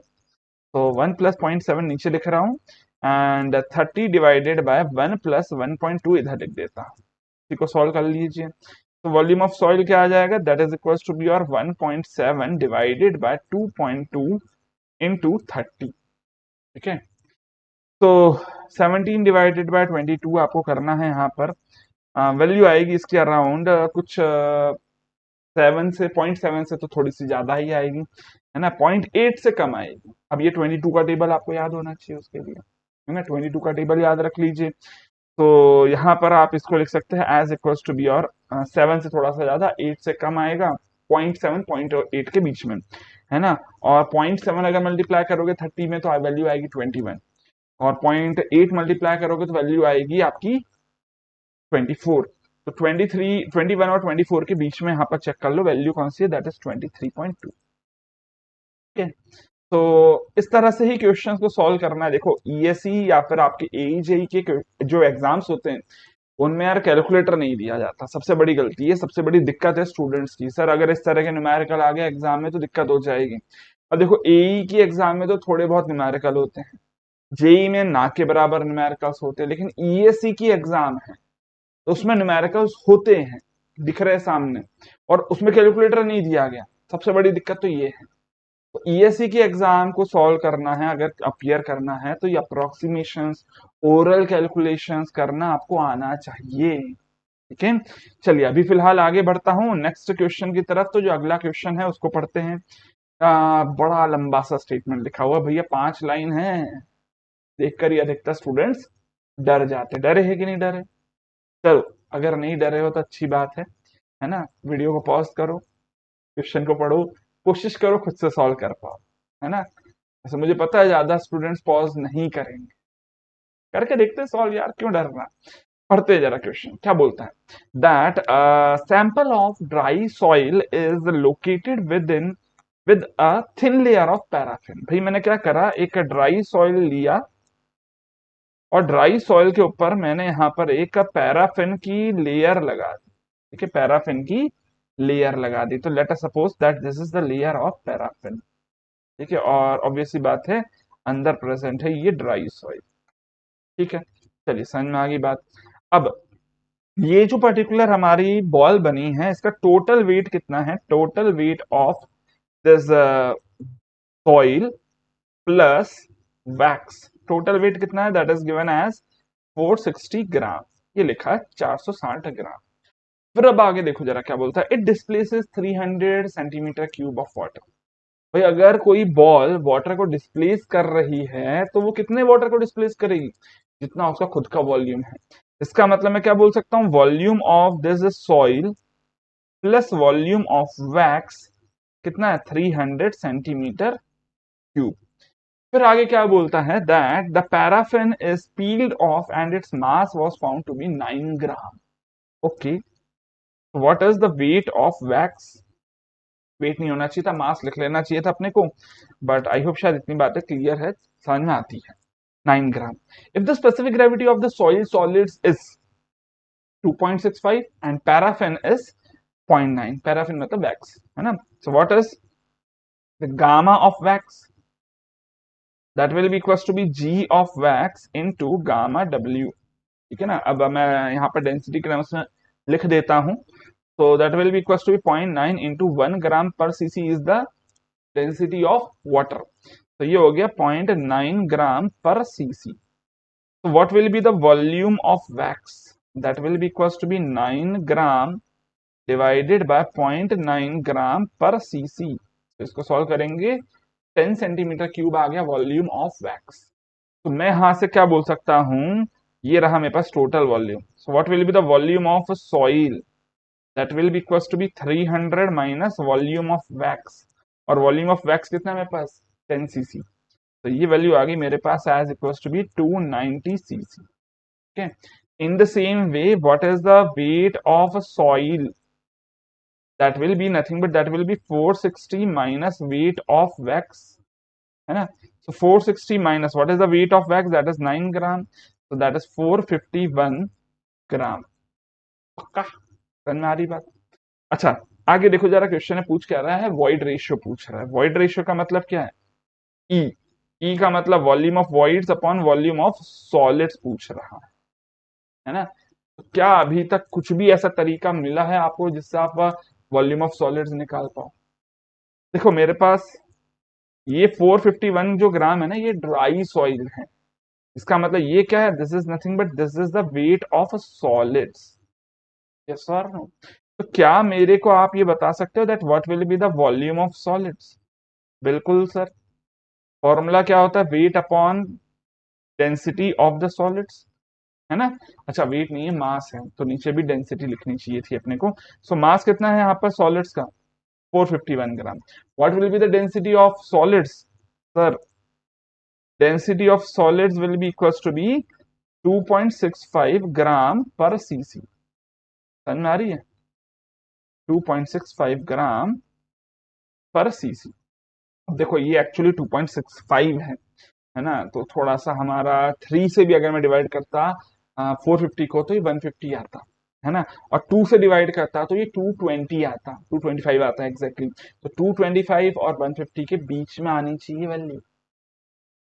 तो 1 प्लस 0.7 नीचे लिख रहा हूं, एंड 30 डिवाइडेड बाय 1 प्लस 1.2 इधर लिख देता हूं, इसी को सॉल्व कर लीजिए। तो वॉल्यूम ऑफ सॉइल क्या आ जाएगा, that is equal to be और 1.7 डिवाइडेड बाय 2.2 इनटू 30, ठीक है। तो 17 डिवाइडेड बाय 22 आपको करना है यहाँ पर, वैल्यू आएगी इसके अराउंड कुछ 7 से 0.7 से तो थोड़ी सी ज्यादा ही आएगी, है ना, 0.8 से कम आएगी। अब ये 22 का टेबल आपको याद होना चाहिए उसके लिए, है ना, 22 का टेबल याद रख लीजिए। तो यहाँ पर आप इसको लिख सकते हैं एज इक्वल्स टू बी और 7 से थोड़ा सा ज्यादा, 8 से कम आएगा, 0.7 0.8 के बीच में, है ना। और 0.7 अगर मल्टीप्लाई करोगे 30 में तो वैल्यू आएगी 21, और 0.8 मल्टीप्लाई करोगे तो वैल्यू आएगी आपकी 24। तो 23, 21 और 24 के बीच में यहाँ पर चेक कर लो वैल्यू कौन सी है, दैट इज 23.2, ठीक है। तो इस तरह से ही क्वेश्चंस को सॉल्व करना है। देखो ईएसई या फिर आपके एईजेई के जो एग्जाम्स होते हैं उनमें यार कैलकुलेटर नहीं दिया जाता, सबसे बड़ी गलती है, सबसे बड़ी दिक्कत है स्टूडेंट्स की, सर अगर इस तरह के न्यूमेरिकल आ गए एग्जाम में तो दिक्कत हो जाएगी। अब देखो एई की एग्जाम में तो थोड़े बहुत न्यूमेरिकल होते हैं, जेई में ना के बराबर न्यूमेरिकल्स होते हैं, लेकिन ईएसई की एग्जाम है तो उसमें न्यूमेरिकल्स होते हैं, दिख रहे सामने, और उसमें कैलकुलेटर नहीं दिया गया, सबसे बड़ी दिक्कत तो ये है। तो ईएससी की एग्जाम को सॉल्व करना है, अगर अपियर करना है तो ये अप्रोक्सीमेशंस, ओरल कैलकुलेशंस करना आपको आना चाहिए, ठीक है। चलिए अभी फिलहाल आगे बढ़ता हूँ नेक्स्ट क्वेश्चन की तरफ। तो जो अगला क्वेश्चन है उसको पढ़ते हैं। बड़ा लंबा सा स्टेटमेंट लिखा हुआ भैया, 5 लाइन है, देखकर ही अधिकतर स्टूडेंट्स डर जाते, डरे है कि नहीं डरे, चलो अगर नहीं डरे हो तो अच्छी बात है ना, वीडियो को पॉज करो, क्वेश्चन को पढ़ो, कोशिश करो खुद से सॉल्व कर पाओ, है ना। ऐसे मुझे पता है ज्यादा स्टूडेंट्स पॉज नहीं करेंगे, करके देखते सॉल्व यार, क्यों डरना। पढ़ते जरा क्वेश्चन क्या बोलता है, that sample of dry soil is located with a thin layer of paraffin. भाई मैंने क्या करा, एक ड्राई सॉइल लिया और ड्राई सॉइल के ऊपर मैंने यहाँ पर एक पैराफिन की लेयर लगा दी, ठीक है, पैराफिन की लेयर लगा दी। तो late us suppose that this is the layer of paraffin, ठीक है, और ऑब्वियसली बात है अंदर प्रेजेंट है ये ड्राई सॉइल, ठीक है। चलिए समझ में आ गई बात। अब ये जो पर्टिकुलर हमारी बॉल बनी है इसका टोटल वेट कितना है, total weight of this soil plus wax, total weight कितना है, दैट इज गिवन एज 460 ग्राम, ये लिखा है 460 ग्राम। फिर अब आगे देखो जरा क्या बोलता है, it displaces 300 centimetre cube of water. भाई अगर कोई बॉल वाटर को डिस्प्लेस कर रही है तो वो कितने वाटर को डिस्प्लेस करेगी, जितना उसका खुद का वॉल्यूम है। इसका मतलब मैं क्या बोल सकता हूँ, volume of this soil plus volume of wax कितना है, 300 सेंटीमीटर क्यूब। फिर आगे क्या बोलता है, that the paraffin is peeled off and its mass was found to be 9 gram. Okay, what is the weight of wax. Weight नहीं होना चाहिए था, मास लिख लेना चाहिए था अपने को, बट आई होप शायद इतनी बातें क्लियर है, समझ में आती है। 9 gram. If the specific gravity of the soil solids is 2.65 and paraffin is 0.9, paraffin मतलब वैक्स है ना, so what is the gamma of wax, that will be equals to be G of wax into gamma W. ठीक है ना, अब मैं यहाँ पर डेंसिटी के टर्म्स में लिख देता हूं, so that will be equals to be 0.9 into 1 gram per cc is the density of water। तो ये हो गया 0.9 gram per cc। so what will be the volume of wax, that will be equals to be 9 gram divided by 0.9 gram per cc। तो इसको solve करेंगे, 10 centimetre cube आ गया volume of wax. तो मैं यहां से क्या बोल सकता हूं, ये रहा मेरे पास total volume. So what will be the volume of soil, that will be equals to be 300 minus volume of wax। और वॉल्यूम ऑफ वैक्स कितना है मेरे पास, 10 cc। तो ये वैल्यू आ गई मेरे पास as equals to be 290 cc। Okay, in the same way what is the weight of soil, that will be nothing but that will be 460 minus weight of wax, है ना। so 460 minus what is the weight of wax, that is 9 gram, so that is 451 ग्राम। पक्का समझ में आ रही बात। अच्छा, आगे देखो जरा, क्वेश्चन है पूछ क्या रहा है, वॉइड रेशियो पूछ रहा है। वॉइड रेशियो का मतलब क्या है, ई। ई का मतलब volume of voids upon volume of solids पूछ रहा है ना। तो क्या अभी तक कुछ भी ऐसा तरीका मिला है आपको जिससे आप वॉल्यूम ऑफ सॉलिड्स निकाल पाओ। देखो मेरे पास ये 451 जो ग्राम है ना, ये ड्राई सॉइल है। इसका मतलब ये क्या है, this is nothing but this is the weight of solids. Yes और नो। तो क्या मेरे को आप ये बता सकते हो that what will be the volume of solids. बिल्कुल सर, फॉर्मूला क्या होता है, weight upon density of the solids, है ना। अच्छा वेट नहीं है, मास है, तो नीचे भी डेंसिटी लिखनी चाहिए थी अपने को। सो मास कितना है यहाँ पर सॉलिड्स का, 451 gram. What will be the density of solids, sir density of solids will be equals to be 2.65 gram per cc. समझ में आ रही है, 2.65 ग्राम पर सीसी। देखो ये एक्चुअली 2.65 है ना, तो थोड़ा सा हमारा 3 से भी अगर मैं डिवाइड करता 450 को तो ये 150 आता है ना, और 2 से डिवाइड करता तो ये 220 आता, 225 आता है एग्जैक्टली। तो 225 और 150 के बीच में आनी चाहिए वैल्यू।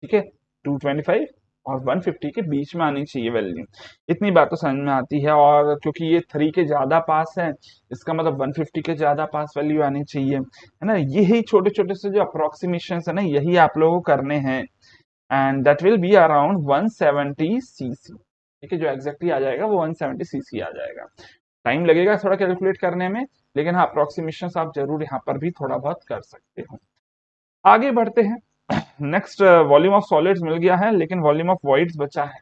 ठीक है, 225 और 150 के बीच में आनी चाहिए वैल्यू। इतनी बात तो समझ में आती है, और क्योंकि ये 3 के ज्यादा पास है, इसका मतलब 150 के ज्यादा पास वैल्यू आनी चाहिए, है ना। यही छोटे छोटे से जो अप्रोक्सीमेशन है ना, यही आप लोगों को करने हैं, and that will be around 170 CC. ठीक है, जो एग्जैक्टली आ जाएगा वो 170 सीसी आ जाएगा। टाइम लगेगा थोड़ा कैलकुलेट करने में, लेकिन हाँ अप्रोक्सीमेशन आप जरूर यहाँ पर भी थोड़ा बहुत कर सकते हो। आगे बढ़ते हैं। नेक्स्ट, वॉल्यूम ऑफ सॉलिड्स मिल गया है, लेकिन वॉल्यूम ऑफ वॉइड्स बचा है।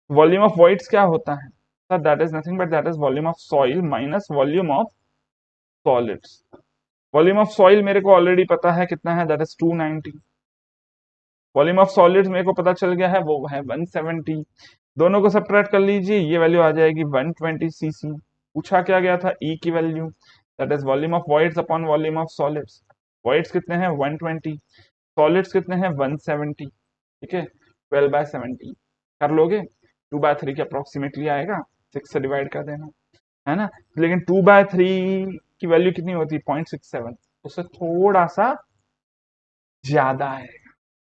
वॉल्यूम ऑफ वॉइड्स क्या होता है sir, that is nothing but that is volume of soil minus volume of solids. Volume of soil मेरे को ऑलरेडी पता है कितना है, that is 290। Volume of solids मेरे को पता चल गया है, वो है 170। दोनों को सब्ट्रैक्ट कर लीजिए, ये वैल्यू आ जाएगी 120 सीसी। पूछा क्या गया था, ई की value, that is volume of voids upon volume of solids. Voids कितने हैं 120, सॉलिड्स कितने हैं 170। ठीक है, 12/70 कर लोगे, 2/3 के अप्रोक्सीमेटली आएगा, 6 से डिवाइड कर देना, है ना। लेकिन 2/3 की वैल्यू कितनी होती है 0.67, उससे थोड़ा सा ज्यादा है।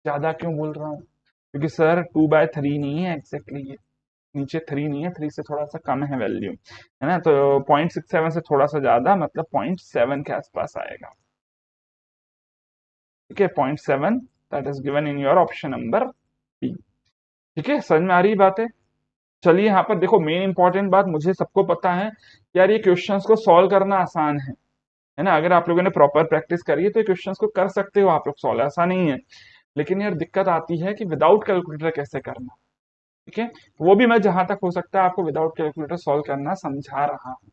ज्यादा क्यों बोल रहा हूँ, क्योंकि सर 2/3 नहीं है एग्जैक्टली, ये नीचे 3 नहीं है, 3 से थोड़ा सा कम है वैल्यू, है ना। तो 0.67 से थोड़ा सा ज्यादा, मतलब 0.7 के आसपास आएगा। ठीक है, 0.7 that is given in your option number B. ठीक है, समझ में आ रही बात है। चलिए यहाँ पर देखो, मेन इंपॉर्टेंट बात मुझे सबको पता है यार, ये क्वेश्चंस को सॉल्व करना आसान है, है ना। अगर आप लोगों ने प्रॉपर प्रैक्टिस करी है तो क्वेश्चंस को कर सकते हो आप लोग सॉल्व, ऐसा नहीं है। लेकिन यार दिक्कत आती है कि विदाउट कैलकुलेटर कैसे करना। ठीक है, वो भी मैं जहां तक हो सकता है आपको विदाउट कैलकुलेटर सॉल्व करना समझा रहा हूँ।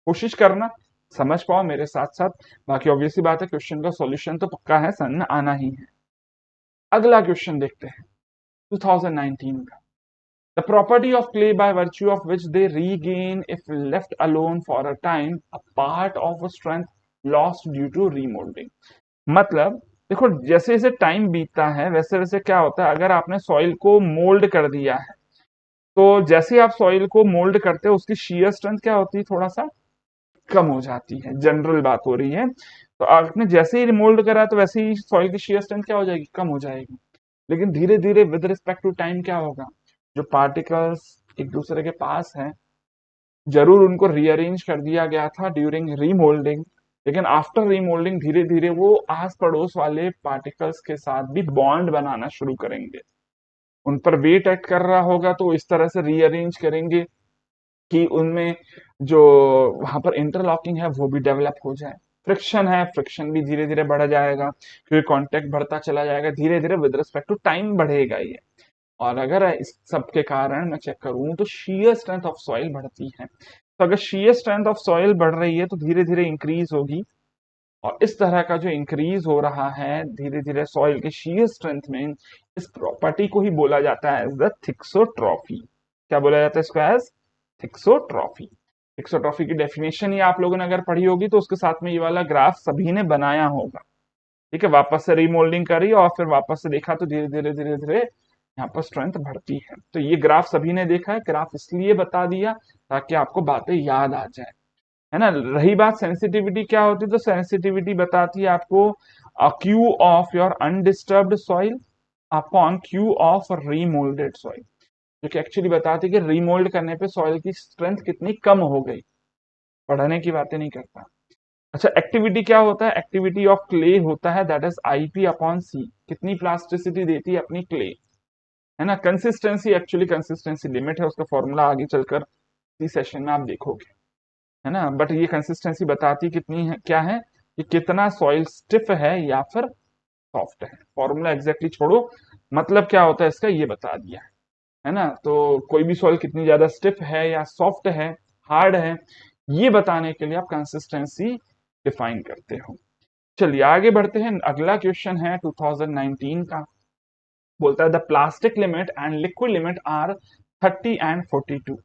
कोशिश करना समझ पाओ मेरे साथ साथ। बाकी ऑब्वियसली बात है क्वेश्चन का सॉल्यूशन तो पक्का है, समझ में आना ही है। अगला क्वेश्चन देखते हैं 2019 का। The property of clay by virtue of which they regain if left alone for a time a part of a strength lost due to remolding। मतलब देखो जैसे जैसे टाइम बीतता है वैसे वैसे क्या होता है, अगर आपने सॉइल को मोल्ड कर दिया है तो जैसे आप सॉइल को मोल्ड करते हो उसकी शीयर स्ट्रेंथ क्या होती है, थोड़ा सा कम हो जाती है। जनरल बात हो रही है। तो आपने जैसे ही मोल्ड करा तो वैसे ही सॉइल की शीयर स्ट्रेंथ क्या हो जाएगी, कम हो जाएगी। लेकिन धीरे धीरे विद रिस्पेक्ट टू टाइम क्या होगा, जो पार्टिकल्स एक दूसरे के पास हैं, जरूर उनको रीअरेंज कर दिया गया था ड्यूरिंग रीमोल्डिंग, लेकिन आफ्टर रीमोल्डिंग धीरे धीरे वो आस पड़ोस वाले पार्टिकल्स के साथ भी बॉन्ड बनाना शुरू करेंगे। उन पर वेट एक्ट कर रहा होगा तो इस तरह से रीअरेंज करेंगे कि उनमें जो वहां पर इंटरलॉकिंग है वो भी डेवलप हो जाए। फ्रिक्शन है, फ्रिक्शन भी धीरे धीरे बढ़ जाएगा क्योंकि कांटेक्ट बढ़ता चला जाएगा धीरे धीरे, विद रिस्पेक्ट टू टाइम बढ़ेगा ये। और अगर इस सब के कारण मैं चेक करूं तो शीयर स्ट्रेंथ ऑफ सॉइल बढ़ती है। तो अगर शीयर स्ट्रेंथ ऑफ सॉइल बढ़ रही है तो धीरे धीरे इंक्रीज होगी। और इस तरह का जो इंक्रीज हो रहा है धीरे धीरे सॉइल के शीयर स्ट्रेंथ में, इस प्रॉपर्टी को ही बोला जाता है एज द थिक्सोट्रॉफी। क्या बोला जाता है इसको, एज थिक्सोट्रॉफी। थिक्सोट्रॉफी की डेफिनेशन ही आप लोगों ने अगर पढ़ी होगी तो उसके साथ में ये वाला ग्राफ सभी ने बनाया होगा। ठीक है, वापस से रीमोल्डिंग करी और फिर वापस से देखा तो धीरे धीरे धीरे धीरे यहाँ पर स्ट्रेंथ बढ़ती है। तो ये ग्राफ सभी ने देखा है, ग्राफ इसलिए बता दिया ताकि आपको बातें याद आ जाए, है ना। रही बात सेंसिटिविटी क्या होती है, तो सेंसिटिविटी बताती है आपको Q of your undisturbed soil upon Q of remoulded soil, जो कि एक्चुअली बताती है कि रीमोल्ड करने पे सॉइल की स्ट्रेंथ कितनी कम हो गई। पढ़ने की बातें नहीं करता। अच्छा, एक्टिविटी क्या होता है, एक्टिविटी ऑफ क्ले होता है दैट इज आईपी अपॉन सी। कितनी प्लास्टिसिटी देती है अपनी क्ले, है ना। कंसिस्टेंसी, एक्चुअली कंसिस्टेंसी लिमिट है, उसका फॉर्मूला आगे चलकर इस सेशन में आप देखोगे, है ना। बट ये कंसिस्टेंसी बताती कितनी है, क्या है कि कितना सॉइल स्टिफ है या फिर सॉफ्ट है। फॉर्मूला एग्जैक्टली छोड़ो, मतलब क्या होता है इसका ये बता दिया है ना। तो कोई भी सॉइल कितनी ज्यादा स्टिफ है या सॉफ्ट है, हार्ड है, ये बताने के लिए आप कंसिस्टेंसी डिफाइन करते हो। चलिए आगे बढ़ते हैं। अगला क्वेश्चन है 2019 का। बोलता है the plastic limit and liquid limit are 30 and 42।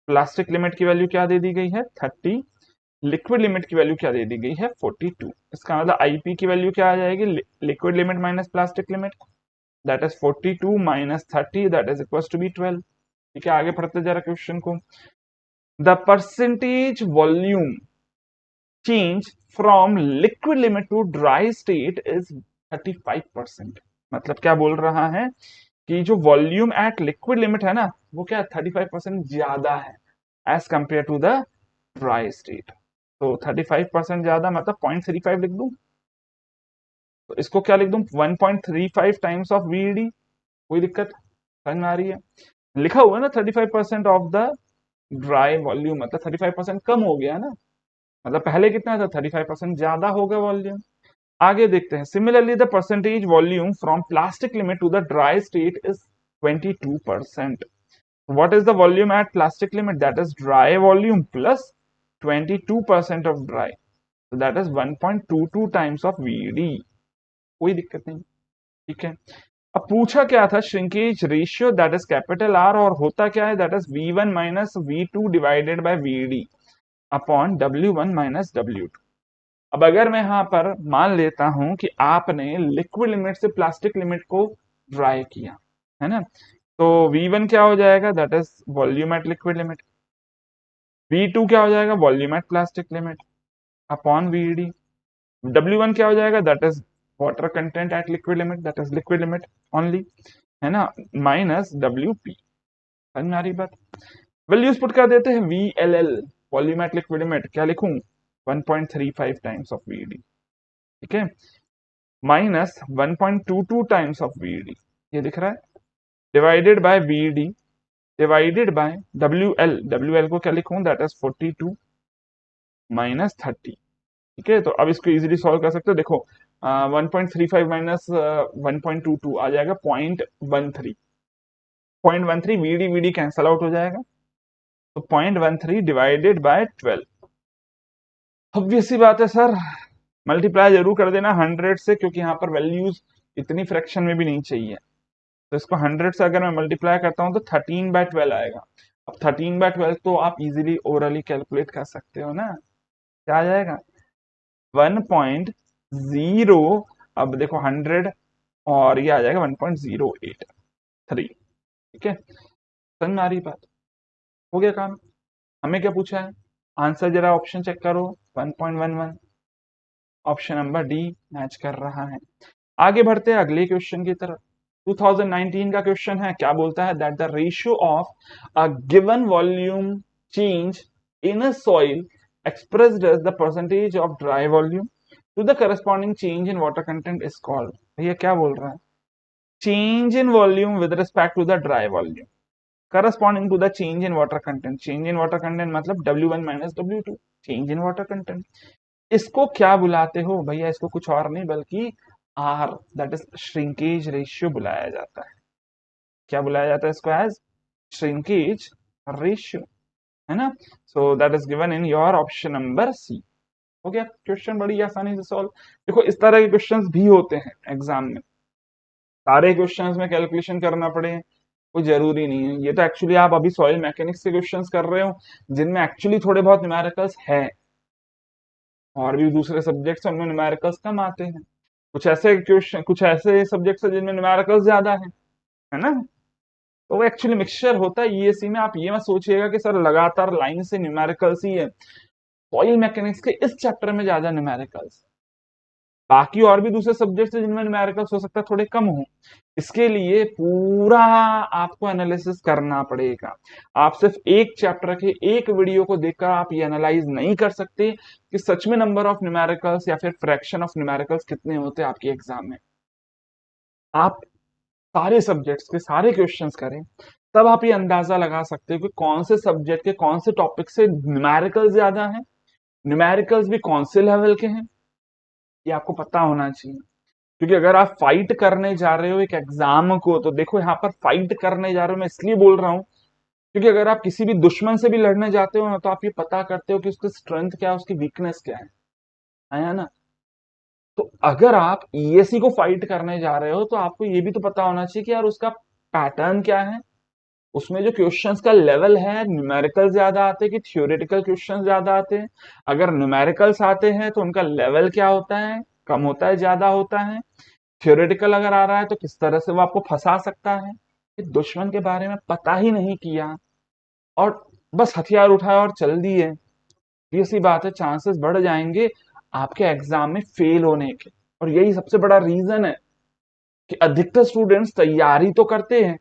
Plastic limit की वैल्यू क्या दे दी गई है, 30। लिक्विड लिमिट की वैल्यू क्या दे दी गई है, 42। इसका मतलब आईपी की वैल्यू क्या आ जाएगी, liquid limit minus plastic limit, that is 42 minus 30, that is equal to be 12। ठीक है, आगे पढ़ते जरा क्वेश्चन को। The percentage volume change from liquid limit to dry state is 35%। मतलब क्या बोल रहा है कि जो वॉल्यूम एट लिक्विड लिमिट है ना वो क्या 35% ज्यादा है as compare to the dry state. तो 35% ज्यादा मतलब 0.35 लिख दूं, तो इसको क्या लिख दूं 1.35 टाइम्स ऑफ वीडी। कोई दिक्कत समझ में आ रही है, लिखा हुआ है ना 35% ऑफ द ड्राई वॉल्यूम, मतलब 35% कम हो गया ना। मतलब पहले कितना था, 35% ज्यादा होगा वॉल्यूम। आगे देखते हैं। Similarly the percentage volume from plastic limit to the dry state is 22%। What is the volume at plastic limit? That is dry volume plus 22% of dry. So that is 1.22 times of VD. कोई दिक्कत नहीं, ठीक है। अब पूछा क्या था, shrinkage ratio that is capital R, और होता क्या है that is V1 minus V2 divided by VD upon W1 minus W2। अब अगर मैं यहां पर मान लेता हूं कि आपने लिक्विड लिमिट से प्लास्टिक लिमिट को ड्राई किया, है ना, तो V1 क्या हो जाएगा, that is volume at liquid limit. V2 क्या हो जाएगा, volume at plastic limit upon VD। W1 क्या हो जाएगा, that is water content eight liquid limit, that is liquid limit only, है ना, माइनस WP। समझ में आ रही बात। वैल्यूज पुट कर देते हैं। VLL volume at liquid limit क्या लिखूं, 1.35 टाइम्स ऑफ VD, ठीक है, माइनस 1.22 टाइम्स ऑफ VD, ये दिख रहा है, divided by VD divided by WL। WL को क्या लिखूं, दैट इज 42 माइनस 30, ठीक है, तो अब इसको इजीली सॉल्व कर सकते हो। देखो 1.35 माइनस 1.22 आ जाएगा 0.13। 0.13 वीडी वीडी कैंसल आउट हो जाएगा, तो 0.13 डिवाइडेड बाय 12। ऑब्वियस सी बात है सर, मल्टीप्लाई जरूर कर देना 100 से, क्योंकि यहाँ पर वैल्यूज इतनी फ्रैक्शन में भी नहीं चाहिए। तो इसको 100 से अगर मैं मल्टीप्लाई करता हूँ तो 13/12 आएगा। अब 13/12 तो आप इजीली ओरली कैलकुलेट कर सकते हो ना, क्या आ जाएगा 1.0। अब देखो 100 और ये आ जाएगा 1.083। ठीक है, समझ में आ रही बात? हो गया काम। हमें क्या पूछा है, आंसर जरा ऑप्शन चेक करो, 1.11। ऑप्शन नंबर डी मैच कर रहा है। आगे बढ़ते हैं अगले क्वेश्चन की तरफ। 2019 का क्वेश्चन है, क्या बोलता है, that the ratio of a given volume change in a soil expressed as the percentage of dry volume to the corresponding change in water content is called. भैया क्या बोल रहा है, change in volume with respect to the dry volume corresponding to the change in water content. Change in water content मतलब W1 minus W2, change in water content. इसको क्या बुलाते हो भैया, इसको कुछ और नहीं बल्कि R, that is shrinkage ratio बुलाया जाता है। क्या बुलाया जाता है इसको, एज श्रिंकेज रेशियो, है ना। So that is given in your option number C. हो गया क्वेश्चन बड़ी आसानी से सॉल्व। देखो इस तरह के क्वेश्चंस भी होते हैं एग्जाम में, सारे क्वेश्चंस में कैलकुलेशन करना पड़े कोई जरूरी नहीं है। ये तो एक्चुअली आप अभी सॉइल मैकेनिक्स के क्वेश्चंस कर रहे हो, जिनमें एक्चुअली थोड़े बहुत न्यूमेरिकल्स है, और भी दूसरे सब्जेक्ट्स उनमें न्यूमेरिकल्स कम आते हैं। कुछ ऐसे क्वेश्चन, कुछ ऐसे सब्जेक्ट्स हैं जिनमें न्यूमेरिकल्स ज्यादा है ना। तो वो एक्चुअली मिक्सचर होता है ईएससी में। आप ये मत सोचिएगा कि सर लगातार लाइन से न्यूमेरिकल्स ही है। सॉइल मैकेनिक्स के इस चैप्टर में ज्यादा न्यूमेरिकल्स, बाकी और भी दूसरे सब्जेक्ट्स जिनमें न्यूमेरिकल्स हो सकता है थोड़े कम हो। इसके लिए पूरा आपको एनालिसिस करना पड़ेगा। आप सिर्फ एक चैप्टर के एक वीडियो को देखकर आप ये एनालाइज नहीं कर सकते कि सच में नंबर ऑफ न्यूमेरिकल्स या फिर फ्रैक्शन ऑफ न्यूमेरिकल्स कितने होते हैं आपके एग्जाम में। आप सारे सब्जेक्ट्स के सारे क्वेश्चंस करें, तब आप ये अंदाजा लगा सकते हो कि कौन से सब्जेक्ट के कौन से टॉपिक से न्यूमेरिकल्स ज्यादा है, न्यूमेरिकल्स भी कौन से लेवल के हैं, ये आपको पता होना चाहिए। क्योंकि अगर आप फाइट करने जा रहे हो एक एग्जाम को, तो देखो यहाँ पर फाइट करने जा रहे हो मैं इसलिए बोल रहा हूँ क्योंकि अगर आप किसी भी दुश्मन से भी लड़ने जाते हो ना, तो आप ये पता करते हो कि उसकी स्ट्रेंथ क्या है, उसकी वीकनेस क्या है ना। तो अगर आप ईएससी को फाइट करने जा रहे हो तो आपको ये भी तो पता होना चाहिए कि यार उसका पैटर्न क्या है, उसमें जो क्वेश्चंस का लेवल है, न्यूमेरिकल ज्यादा आते हैं कि थ्योरेटिकल क्वेश्चंस ज्यादा आते हैं। अगर न्यूमेरिकल्स आते हैं तो उनका लेवल क्या होता है, कम होता है, ज्यादा होता है। थ्योरेटिकल अगर आ रहा है तो किस तरह से वो आपको फंसा सकता है। कि दुश्मन के बारे में पता ही नहीं किया और बस हथियार उठाया और चल दिए, ये सी बात है, चांसेस बढ़ जाएंगे आपके एग्जाम में फेल होने के। और यही सबसे बड़ा रीजन है कि अधिकतर स्टूडेंट्स तैयारी तो करते हैं,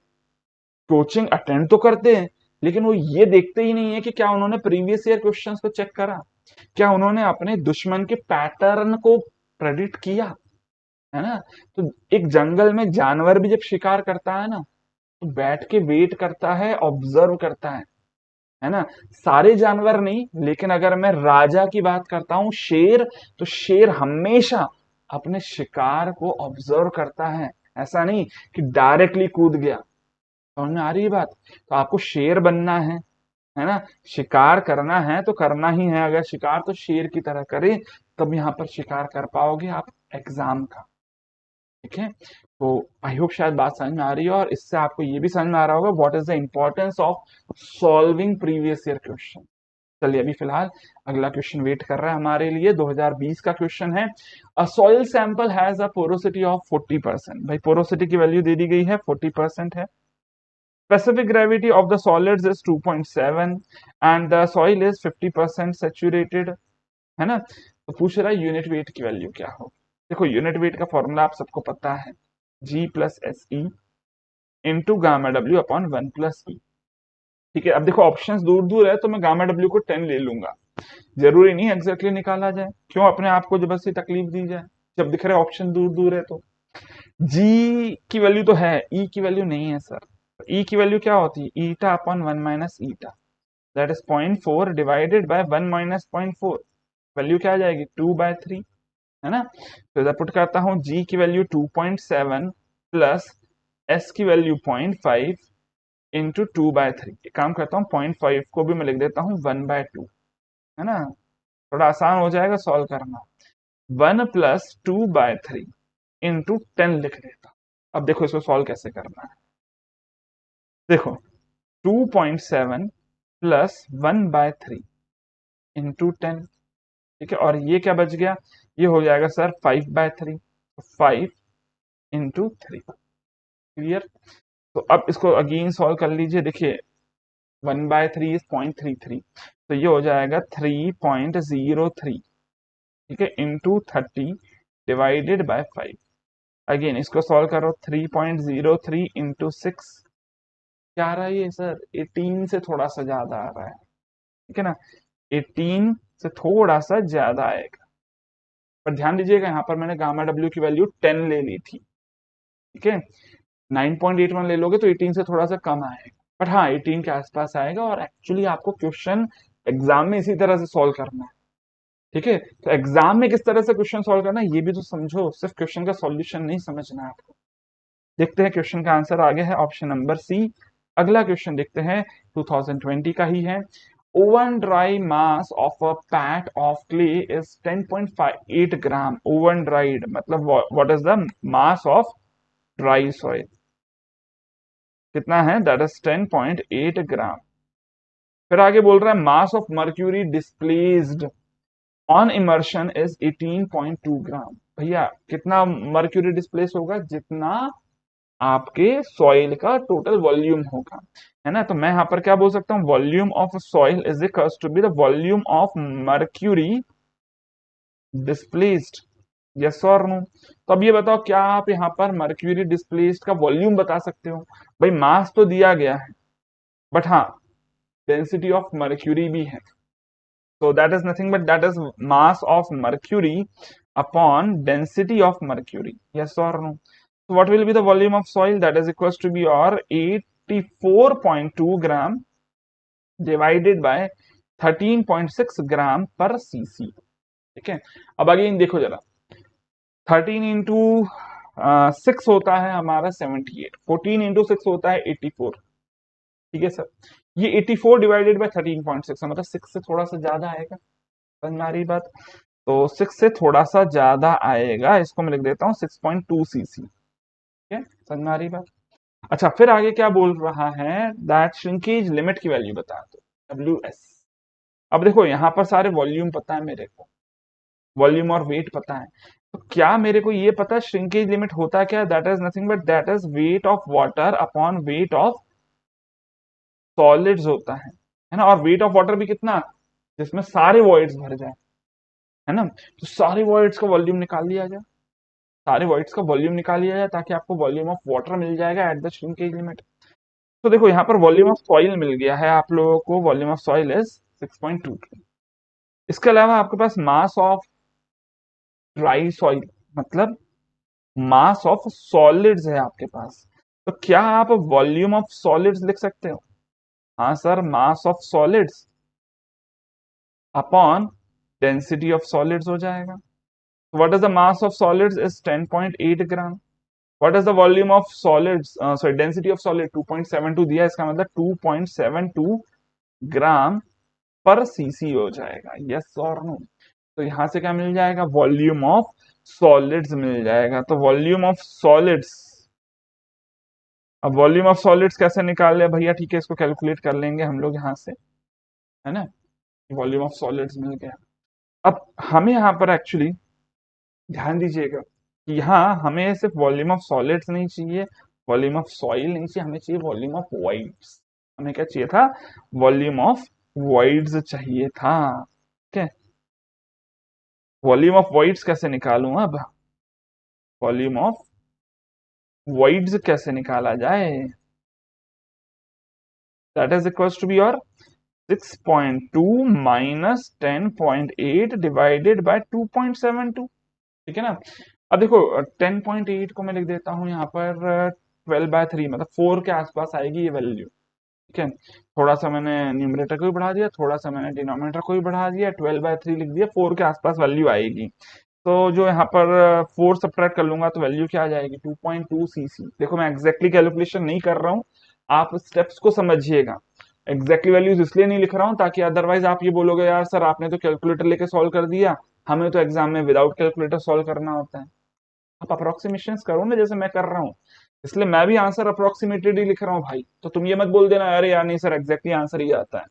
कोचिंग अटेंड तो करते हैं, लेकिन वो ये देखते ही नहीं है कि क्या उन्होंने प्रीवियस ईयर क्वेश्चंस को चेक करा, क्या उन्होंने अपने दुश्मन के पैटर्न को प्रेडिक्ट किया, है ना। तो एक जंगल में जानवर भी जब शिकार करता है ना, तो बैठ के वेट करता है, ऑब्जर्व करता है ना। सारे जानवर नहीं, लेकिन अगर मैं राजा की बात करता हूं, शेर, तो शेर हमेशा अपने शिकार को ऑब्जर्व करता है, ऐसा नहीं कि डायरेक्टली कूद गया। समझ में आ रही है बात? तो आपको शेर बनना है ना, शिकार करना है तो करना ही है। अगर शिकार तो शेर की तरह करें, तब यहां पर शिकार कर पाओगे आप एग्जाम का। ठीक है, तो आई होप शायद बात समझ में आ रही है, और इससे आपको ये भी समझ में आ रहा होगा what is the importance of solving previous year question. चलिए अभी फिलहाल अगला क्वेश्चन वेट कर रहा है हमारे लिए। 2020 का क्वेश्चन है, अ soil sample has a porosity of 40%। भाई पोरोसिटी की वैल्यू दे दी गई है, 40% है। Specific gravity of the solids is 2.7 and the soil is 50% saturated, है ना। तो पूछ रहा है यूनिट वेट की वैल्यू क्या हो। देखो यूनिट वेट का फॉर्मूला आप सबको पता है, G plus S E into gamma W upon 1 plus E. ठीक है, अब देखो ऑप्शंस दूर दूर है तो मैं गामा डब्ल्यू को 10 ले लूंगा, जरूरी नहीं एग्जैक्टली निकाला जाए, क्यों अपने आप को जबरदस्ती तकलीफ दी जाए जब दिख रहे ऑप्शन दूर दूर है। तो जी की वैल्यू तो है, ई की वैल्यू नहीं है सर। ई की वैल्यू क्या होती है, ईटा upon 1 minus eta, that is 0.4 divided by 1 minus 0.4। Value क्या आ जाएगी 2/3, है ना। तो इधर पुट करता हूँ g की वैल्यू 2.7 प्लस s की वैल्यू 0.5 इंटू 2/3। एक काम करता हूँ 0.5 को भी मैं लिख देता हूँ 1/2, है ना, थोड़ा आसान हो जाएगा सॉल्व करना। 1 प्लस 2/3 इंटू 10 लिख देता हूँ। अब देखो इसको सॉल्व कैसे करना है। देखो 2.7 प्लस 1/3 इंटू 10, ठीक है, और ये क्या बच गया, ये हो जाएगा सर 5/3, 5 इंटू 3। क्लियर। तो अब इसको अगेन सॉल्व कर लीजिए। देखिए 1/3 इज 0.33, तो ये हो जाएगा 3.03, ठीक है, इंटू 30 डिवाइडेड बाय 5। अगेन इसको सॉल्व करो, 3.03 इंटू 6, क्या आ रहा है ये सर, 18 से थोड़ा सा ज्यादा आ रहा है, ठीक है ना, 18 से थोड़ा सा ज्यादा आएगा। पर ध्यान दीजिएगा यहाँ पर मैंने गामा डब्ल्यू की वैल्यू 10 ले ली थी, ठीक है। 9.81 ले लोगे तो 18 से थोड़ा सा कम आएगा, बट हाँ 18 के आसपास आएगा। और एक्चुअली आपको क्वेश्चन एग्जाम में इसी तरह से सॉल्व करना है, ठीक है। तो एग्जाम में किस तरह से क्वेश्चन सॉल्व करना है ये भी तो समझो, सिर्फ क्वेश्चन का सॉल्यूशन नहीं समझना है आपको। देखते हैं क्वेश्चन का आंसर आगे है ऑप्शन नंबर सी। अगला क्वेश्चन देखते हैं 2020 का ही है। Oven dry mass of a pat of clay is 10.58 gram. Oven dried मतलब what is the mass of dry soil, कितना है, दैट इज 10.8 ग्राम। फिर आगे बोल रहा है mass of mercury displaced on immersion is 18.2 ग्राम। भैया कितना मर्क्यूरी डिस्प्लेस होगा, जितना आपके सॉइल का टोटल वॉल्यूम होगा, है ना। तो मैं यहां पर क्या बोल सकता हूँ, volume of soil is equals to be the volume of mercury displaced. Yes और नो। तो अब ये बताओ क्या आप यहाँ पर मर्क्यूरी डिस्प्लेस्ड का वॉल्यूम बता सकते हो। भाई मास तो दिया गया है, बट हाँ डेंसिटी ऑफ मर्क्यूरी भी है, so that is nothing but that is mass of mercury upon density of mercury. Yes or no? So what will be the volume of soil, that is equals to be your 84.2 gram divided by 13.6 gram per CC, ठीक है। अब again देखो जरा, 13 into 6 होता है हमारा 78, 14 into 6 होता है 84, ठीक है सर। ये 84 डिवाइडेड बाय 13.6 मतलब 6 से थोड़ा सा ज्यादा आएगा, समझ में आ रही बात। तो 6 से थोड़ा सा ज्यादा आएगा, इसको मैं लिख देता हूँ 6.2 सीसी, ठीक है, समझ में आ रही बात। अच्छा फिर आगे क्या बोल रहा है, दैट श्रिंकेज लिमिट की वैल्यू बता दो, WS। अब देखो यहाँ पर सारे वॉल्यूम पता है मेरे को, वॉल्यूम और वेट पता है, तो क्या मेरे को ये पता है श्रिंकेज लिमिट होता क्या है, that is nothing but that is wait of water upon weight of solids होता है ना। और वेट ऑफ वाटर भी कितना, जिसमें सारे वॉइड्स भर जाए, है ना। तो सारे वॉइड्स का वॉल्यूम निकाल लिया जाए, सारे वॉइड्स का वॉल्यूम निकाल लिया जाए ताकि आपको वॉल्यूम ऑफ वाटर मिल जाएगा एट द श्रिंकेज लिमिट। तो देखो यहाँ पर वॉल्यूम ऑफ सॉइल मिल गया है आप लोगों को, वॉल्यूम ऑफ सॉइल इज 6.22। इसके अलावा आपके पास मास ऑफ ड्राई सॉइल मतलब मास ऑफ सॉलिड्स है आपके पास, तो क्या आप वॉल्यूम ऑफ सॉलिड्स लिख सकते हो। हाँ sir, mass of solids upon density of solids हो जाएगा। What is the mass of solids is 10.8 gram. What is the volume of solids, sorry density of solid 2.72 दिया, इसका मतलब 2.72 ग्राम पर सीसी हो जाएगा। यस और नो। तो यहां से क्या मिल जाएगा, वॉल्यूम ऑफ सॉलिड्स मिल जाएगा। तो वॉल्यूम ऑफ सॉलिड्स, अब वॉल्यूम ऑफ सॉलिड्स कैसे निकाल ले भैया, ठीक है, इसको कैलकुलेट कर लेंगे हम लोग यहाँ से, है ना। वॉल्यूम ऑफ सॉलिड्स मिल गया। अब हमें यहाँ पर एक्चुअली ध्यान दीजिएगा कि यहाँ हमें सिर्फ वॉल्यूम ऑफ सॉलिड्स नहीं चाहिए, वॉल्यूम ऑफ सॉइल नहीं चाहिए, हमें चाहिए वॉल्यूम ऑफ वॉइड्स। हमें क्या चाहिए था, वॉल्यूम ऑफ वॉइड्स चाहिए था, ठीक है। वॉल्यूम ऑफ वॉइड्स कैसे निकालूं, अब वॉल्यूम ऑफ वॉइड्स कैसे निकाला जाए, that is equals to be your 6.2 minus 10.8 divided by 2.72, ठीक है ना। अब देखो 10.8 को मैं लिख देता हूं यहाँ पर 12/3 मतलब 4 के आसपास आएगी ये वैल्यू, ठीक है, थोड़ा सा मैंने न्यूमरेटर को भी बढ़ा दिया, थोड़ा सा मैंने डिनोमिनेटर को भी बढ़ा दिया, 12/3 लिख दिया, 4 के आसपास वैल्यू आएगी। तो जो यहाँ पर 4 सब्ट्रैक्ट कर लूंगा तो वैल्यू क्या आ जाएगी, 2.2 सीसी। देखो मैं एग्जैक्टली कैलकुलेशन नहीं कर रहा हूँ, आप स्टेप्स को समझिएगा। एग्जैक्टली वैल्यूज इसलिए नहीं लिख रहा हूँ ताकि अदरवाइज आप ये बोलोगे यार सर आपने तो कैलकुलेटर लेके सॉल्व कर दिया, हमें तो एग्जाम में विदाउट कैलकुलेटर सॉल्व करना होता है। आप अप्रोक्सीमेशन करो ना जैसे मैं कर रहा हूँ, इसलिए मैं भी आंसर अप्रोक्सीमेटेड ही लिख रहा हूँ भाई। तो तुम ये मत बोल देना अरे यार नहीं सर एग्जैक्टली आंसर ही आता है।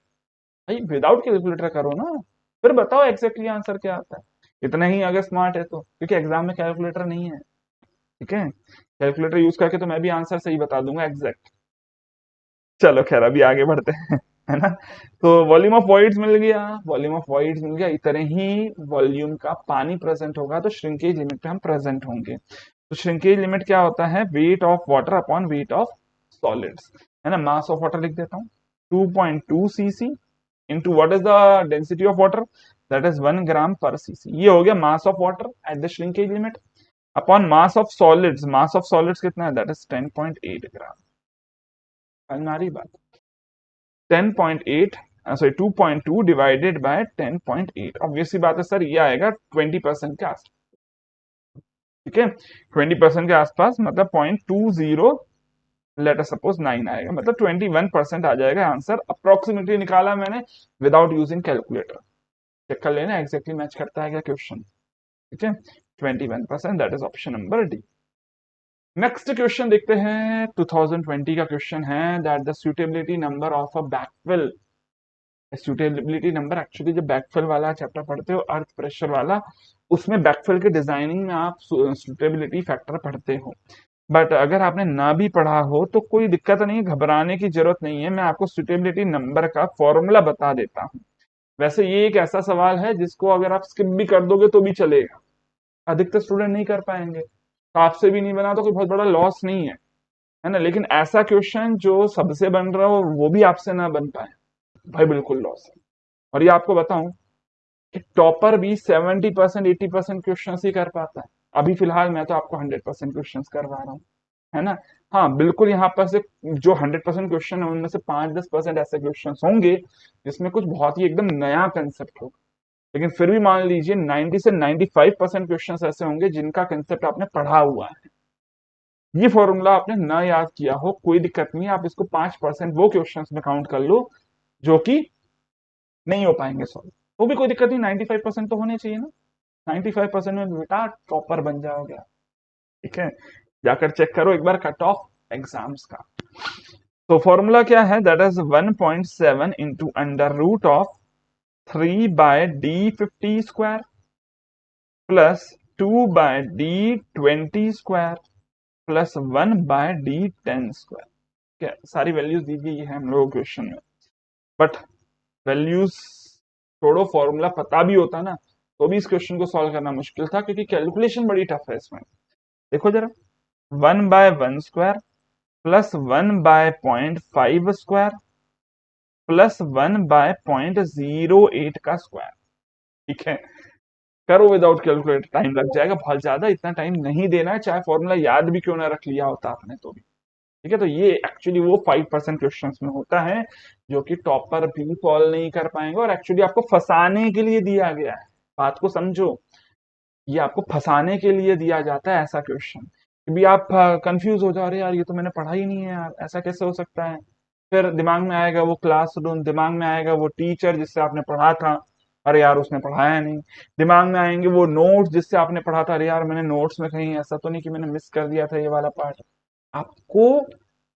भाई विदाउट कैलकुलेटर करो ना, फिर बताओ एग्जैक्टली आंसर क्या आता है। इतना ही अगर स्मार्ट है तो, क्योंकि एग्जाम में कैलकुलेटर नहीं है। ठीक है, कैलकुलेटर यूज करके तो मैं भी आंसर सही बता दूंगा एग्जैक्ट। चलो खैर अभी आगे बढ़ते हैं है ना। तो वॉल्यूम ऑफ वॉइड्स मिल गया, वॉल्यूम ऑफ वॉइड्स मिल गया, इतने ही वॉल्यूम का पानी प्रेजेंट होगा तो श्रिंकेज लिमिट पे हम प्रेजेंट होंगे। तो श्रिंकेज लिमिट क्या होता है, weight of water upon weight of solids, है ना। मास ऑफ वाटर लिख देता हूँ 2.2 CC into what is the density of water, that is 1 gram per CC. ये हो गया mass of water at the shrinkage limit upon mass of solids. Mass of solids कितना है, दैट इज 10.8 ग्राम। हमारी बात 10.8 सॉरी 2.2 डिवाइडेड बाय 10.8, ऑब्वियसली बात है sir ये आएगा 20% के आसपास। ठीक है, 20% के आसपास मतलब 0.20 लेट अस सपोज 9 आएगा, मतलब 21% आ जाएगा आंसर। अप्रोक्सीमेटली निकाला मैंने विदाउट यूजिंग कैलकुलेटर। चेक कर लेना एग्जैक्टली मैच करता है क्या क्वेश्चन। ठीक है, 21%, that is option number D. Next question देखते हैं, 2020 का क्वेश्चन है that the suitability number of a backfill. Suitability number actually जब बैकफिल वाला चैप्टर पढ़ते हो अर्थ प्रेशर वाला, उसमें बैकफिल के डिजाइनिंग में आप सुटेबिलिटी फैक्टर पढ़ते हो। बट अगर आपने ना भी पढ़ा हो तो कोई दिक्कत नहीं है, घबराने की जरूरत नहीं है, मैं आपको सुटेबिलिटी नंबर का फॉर्मूला बता देता हूँ। वैसे ये एक ऐसा सवाल है जिसको अगर आप स्किप भी कर दोगे तो भी चलेगा, अधिकतर स्टूडेंट नहीं कर पाएंगे, तो आपसे भी नहीं बना तो कोई बहुत बड़ा लॉस नहीं है ना। लेकिन ऐसा क्वेश्चन जो सबसे बन रहा हो वो भी आपसे ना बन पाए, भाई बिल्कुल लॉस है। और ये आपको बताऊं कि टॉपर भी 70% 80% क्वेश्चन ही कर पाता है। अभी फिलहाल मैं तो आपको 100% क्वेश्चन करवा रहा हूँ, है ना। हाँ बिल्कुल, यहाँ पर से जो 100% क्वेश्चन है उनमें से 5-10% ऐसे क्वेश्चन होंगे जिसमें कुछ बहुत ही एकदम नया कंसेप्ट हो। लेकिन फिर भी मान लीजिए 90 से 95% क्वेश्चन ऐसे होंगे जिनका कंसेप्ट आपने पढ़ा हुआ है। ये फॉर्मूला आपने ना याद किया हो कोई दिक्कत नहीं है, आप इसको 5% वो क्वेश्चंस में काउंट कर लो जो कि नहीं हो पाएंगे सॉल्व, वो भी कोई दिक्कत नहीं, 95% तो होने चाहिए ना। 95% में बेटा टॉपर बन जाओगे आप। ठीक है, जाकर चेक करो एक बार कट ऑफ एग्जाम्स का। तो फॉर्मूला क्या है, that is 1.7 into under root of 3/d50 square plus 2/d20 square plus 1/d10 square. क्या सारी वैल्यूज दी गई है हम लोगों क्वेश्चन में, बट वैल्यूज छोड़ो, फॉर्मूला पता भी होता ना तो भी इस क्वेश्चन को सॉल्व करना मुश्किल था, क्योंकि कैलकुलेशन बड़ी टफ है इसमें। देखो जरा, 1/1 स्क्वायर प्लस 1/0.5 स्क्वायर प्लस 1/008 का स्क्वायर। ठीक है, करो विदाउट कैलकुलेटर, टाइम लग जाएगा बहुत ज्यादा, इतना टाइम नहीं देना है, चाहे फॉर्मूला याद भी क्यों ना रख लिया होता आपने तो भी। ठीक है, तो ये एक्चुअली वो 5% क्वेश्चन में होता है जो कि टॉपर भी सॉल्व नहीं कर पाएंगे, और एक्चुअली आपको फंसाने के लिए दिया गया है। बात को समझो, ये आपको फंसाने के लिए दिया जाता है ऐसा क्वेश्चन, कि भी आप कंफ्यूज हो जा रहे यार ये तो मैंने पढ़ा ही नहीं है यार, ऐसा कैसे हो सकता है। फिर दिमाग में आएगा वो क्लासरूम, दिमाग में आएगा वो टीचर जिससे आपने पढ़ा था, अरे यार उसने पढ़ाया नहीं। दिमाग में आएंगे वो नोट्स जिससे आपने पढ़ा था, अरे यार मैंने नोट्स में कहीं ऐसा तो नहीं कि मैंने मिस कर दिया था ये वाला पार्ट। आपको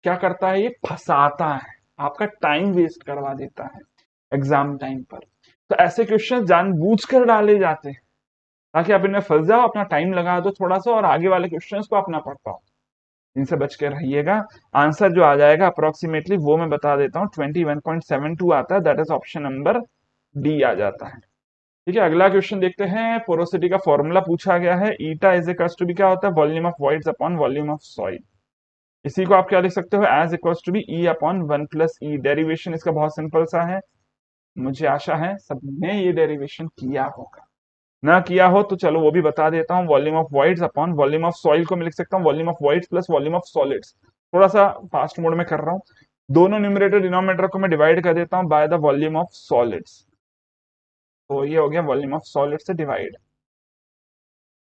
क्या करता है, ये फंसाता है, आपका टाइम वेस्ट करवा देता है एग्जाम टाइम पर। तो ऐसे क्वेश्चन जानबूझकर डाले जाते हैं ताकि आप इनमें फंस जाओ, अपना टाइम लगा दो थोड़ा सा और आगे वाले क्वेश्चंस को अपना पढ़ पाओ। इनसे बच के रहिएगा। आंसर जो आ जाएगा अप्रोक्सीमेटली वो मैं बता देता हूँ, 21.72 आता है, that is option number D आ जाता है। ठीक है, अगला क्वेश्चन देखते हैं। पोरोसिटी का फॉर्मूला पूछा गया है, eta is equals to be क्या होता है, volume of voids upon volume of soil. इसी को आप क्या लिख सकते हो, as equals to be E upon 1 + E. Derivation इसका बहुत सिंपल सा है, मुझे आशा है सबने ये डेरिवेशन किया होगा, ना किया हो तो चलो वो भी बता देता हूँ। Volume of voids upon volume of soil को मैं लिख सकता हूँ volume of voids plus volume of solids. थोड़ा सा फास्ट मोड में कर रहा हूँ, दोनों न्यूमरेटर डिनोमिनेटर को मैं डिवाइड कर देता हूं by the volume of solids, तो ये हो गया वॉल्यूम ऑफ सॉलिड से divide.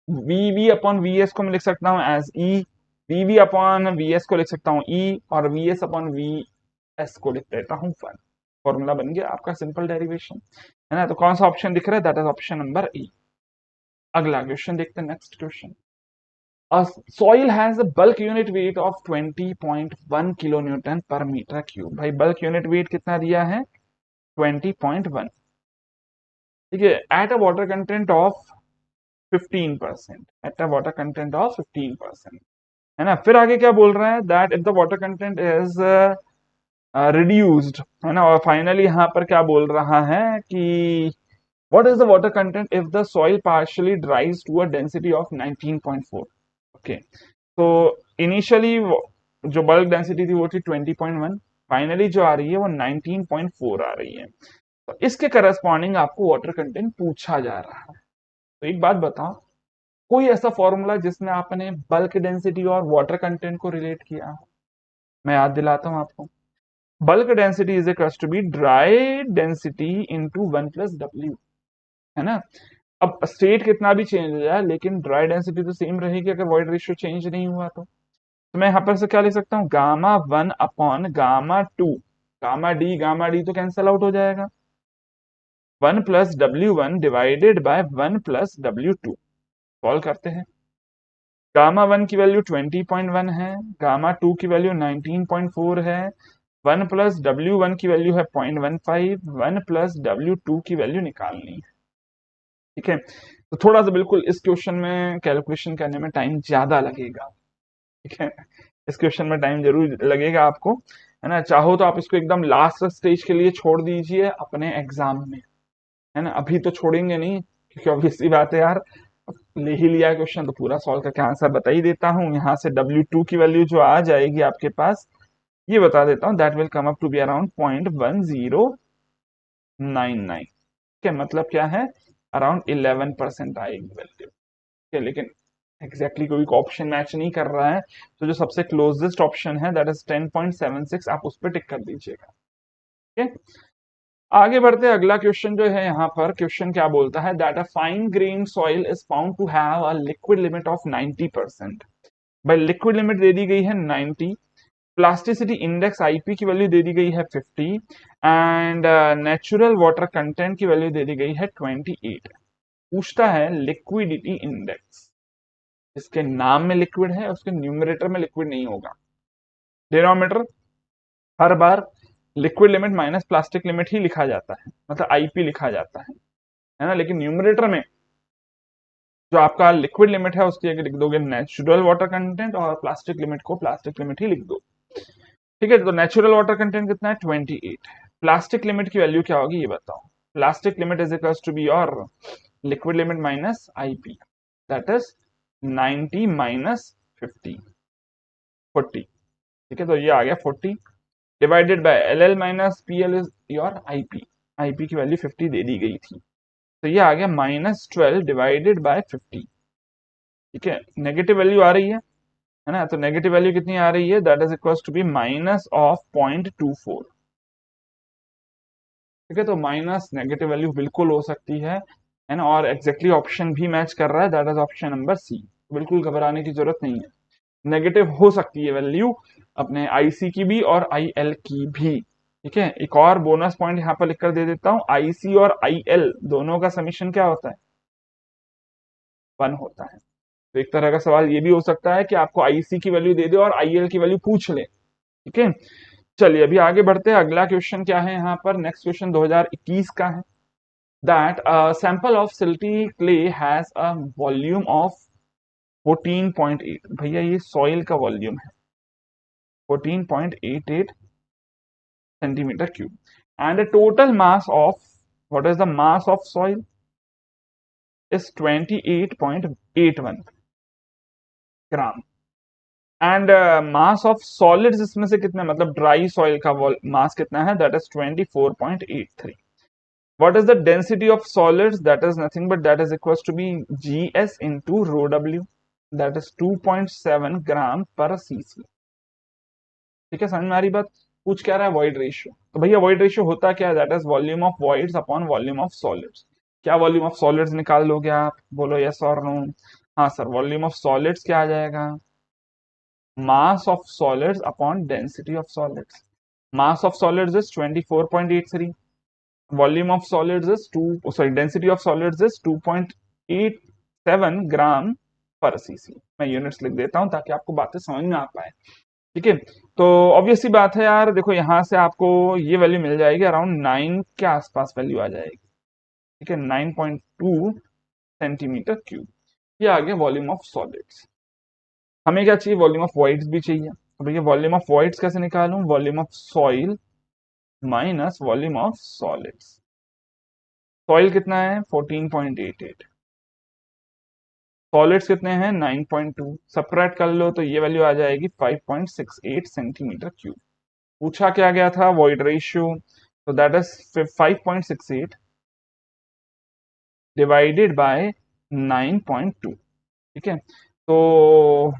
V upon V S को मैं लिख सकता हूँ as E, V upon V S को लिख सकता हूँ ई, और V S upon V S को लिख देता हूँ 1। फॉर्मूला बन गया आपका सिंपल डेरिवेशन, है ना। तो कौन सा ऑप्शन दिख रहा है, दैट इज ऑप्शन नंबर ई। अगला क्वेश्चन देखते हैं, next question. A soil has a bulk unit weight of 20.1 kilonewton per meter cube। भाई bulk unit weight कितना दिया है, 20.1, ठीक है, at a water content of 15%, at a water content of 15%, है ना। फिर आगे क्या बोल रहा है, that if the water content is reduced, है ना। और फाइनली यहाँ पर क्या बोल रहा है कि what is the water content if the soil partially dries to a density of 19.4। Okay, तो इनिशियली जो बल्क डेंसिटी थी वो थी 20.1, फाइनली जो आ रही है वो 19.4 आ रही है। तो इसके करस्पॉन्डिंग आपको वाटर कंटेंट पूछा जा रहा है। तो एक बात बताओ, कोई ऐसा फॉर्मूला जिसमें आपने बल्क डेंसिटी और वाटर कंटेंट को रिलेट किया? मैं याद दिलाता हूं आपको, bulk density is equal to be dry density into 1+W, है ना। अब स्टेट कितना भी चेंज हो जाए लेकिन ड्राई डेंसिटी तो सेम रहेगी अगर वॉइड रेशियो चेंज नहीं हुआ तो मैं यहां पर से क्या लिख सकता हूँ, gamma 1 upon gamma 2, gamma D तो कैंसल आउट हो जाएगा, 1+W1 divided by 1+W2। Solve करते हैं, गामा 1 की वैल्यू 20.1 है, गामा 2 की वैल्यू 19.4 है, 1+W1 की वैल्यू है 0.15, 1+W2 की वैल्यू निकालनी है, ठीक है। तो थोड़ा सा बिल्कुल इस क्वेश्चन में कैलकुलेशन करने में टाइम ज्यादा लगेगा, ठीक है। इस क्वेश्चन में टाइम जरूर लगेगा आपको, है ना। चाहो तो आप इसको एकदम लास्ट स्टेज के लिए छोड़ दीजिए अपने एग्जाम में, है ना। अभी तो छोड़ेंगे नहीं क्योंकि ऑब्वियस सी बात है यार, ले ही लिया क्वेश्चन तो पूरा सॉल्व करके आंसर बता ही देता हूँ। यहाँ से W2 की वैल्यू जो आ जाएगी आपके पास, ये बता देता हूँ, that will come up to be around 0.1099, ठीक है। मतलब क्या है, अराउंड 11% आएगी वैल्यू, ठीक है। लेकिन एग्जैक्टली कोई ऑप्शन मैच नहीं कर रहा है, तो जो सबसे क्लोजेस्ट ऑप्शन है दैट इज 10.76, आप उस पर टिक कर दीजिएगा, ठीक है। आगे बढ़ते हैं, अगला क्वेश्चन जो है यहाँ पर, क्वेश्चन क्या बोलता है, that a fine grain soil is found to have a liquid limit of 90%। भाई लिक्विड लिमिट दे दी गई है 90, प्लास्टिसिटी इंडेक्स आईपी की वैल्यू दे दी गई है 50, एंड नेचुरल वाटर कंटेंट की वैल्यू दे दी गई है 28। पूछता है लिक्विडिटी इंडेक्स, इसके नाम में लिक्विड है, उसके न्यूमरेटर में लिक्विड नहीं होगा, डिनोमिनेटर हर बार liquid limit minus plastic limit ही लिखा जाता है, मतलब आईपी लिखा जाता है ना। लेकिन न्यूमरेटर में जो आपका लिक्विड लिमिट है उसकी जगह लिख दोगे नेचुरल वाटर कंटेंट, और प्लास्टिक लिमिट को प्लास्टिक लिमिट ही लिख दो, ठीक है। तो नेचुरल वाटर कंटेंट कितना है, 28। प्लास्टिक लिमिट की वैल्यू क्या होगी ये बताओ, plastic limit is equal to be और liquid limit minus IP, that is 90 minus 50, 40, ठीक है। तो ये आ गया 40 divided by L L minus P L is your IP, IP की वैल्यू 50 दे दी गई थी, तो ये आ गया -12 डिवाइडेड बाय 50, ठीक है। नेगेटिव वैल्यू आ रही है ना। तो नेगेटिव वैल्यू कितनी आ रही है, that is equal to be -0.24, ठीक है। तो माइनस नेगेटिव वैल्यू बिल्कुल हो सकती है ना। और एग्जैक्टली ऑप्शन भी मैच कर रहा है, that is option number C. बिल्कुल घबराने की जरूरत नहीं है, नेगेटिव हो सकती है वैल्यू अपने आईसी की भी और आईएल की भी, ठीक है। एक और बोनस पॉइंट यहाँ पर लिखकर दे देता हूँ, आईसी और आईएल दोनों का समीशन क्या होता है, 1 होता है। तो एक तरह का सवाल ये भी हो सकता है कि आपको आईसी की वैल्यू दे दे और आईएल की वैल्यू पूछ ले, ठीक है। चलिए अभी आगे बढ़ते हैं, अगला क्वेश्चन क्या है यहाँ पर, नेक्स्ट क्वेश्चन 2021 का है, that sample of silty clay has a volume of 14.8। भैया ये सॉइल का वॉल्यूम है 14.88 centimeter cube, and the total mass of, what is the mass of soil, is 28.81 gram, and mass of solids इसमें से कितने, मतलब ड्राई सॉइल का मास कितना है, that is 24.83। what is the density of solids, that is nothing but that is equals to be gs into rho w, that is 2.7 ग्राम पर cc, ठीक है। समझ में आ रही बात, पूछ क्या रहा है, वॉइड रेशियो। तो भैया वॉइड रेशियो होता क्या है, that is volume of voids upon volume of solids. क्या वॉल्यूम ऑफ सॉलिड्स निकाल लोगे आप, बोलो यस और नो। हाँ सर, वॉल्यूम ऑफ सॉलिड्स क्या आ जाएगा, mass of solids upon density of solids. Mass of solids is 24.83. Volume of solids is 2, sorry, density of solids is 2.87 gram per CC. मैं यूनिट्स लिख देता हूं ताकि आपको बातें समझ में आ पाए। ठीक है, तो ऑब्वियस सी बात है यार, देखो यहां से आपको ये वैल्यू मिल जाएगी, अराउंड 9 के आसपास वैल्यू आ जाएगी। ठीक है, 9.2 सेंटीमीटर क्यूब। ये आ गया वॉल्यूम ऑफ सॉलिड्स। हमें क्या चाहिए, वॉल्यूम ऑफ वॉइड्स भी चाहिए। तो भैया वॉल्यूम ऑफ वॉइड्स कैसे निकालूं, volume of soil minus volume of solids. Soil कितना है 14.88, सॉलिड्स कितने हैं 9.2, सबट्रैक्ट कर लो तो ये वैल्यू आ जाएगी 5.68 सेंटीमीटर क्यूब। पूछा क्या गया था, वॉइड रेशियो, तो दैट इज 5.68 डिवाइडेड बाय 9.2। ठीक है, तो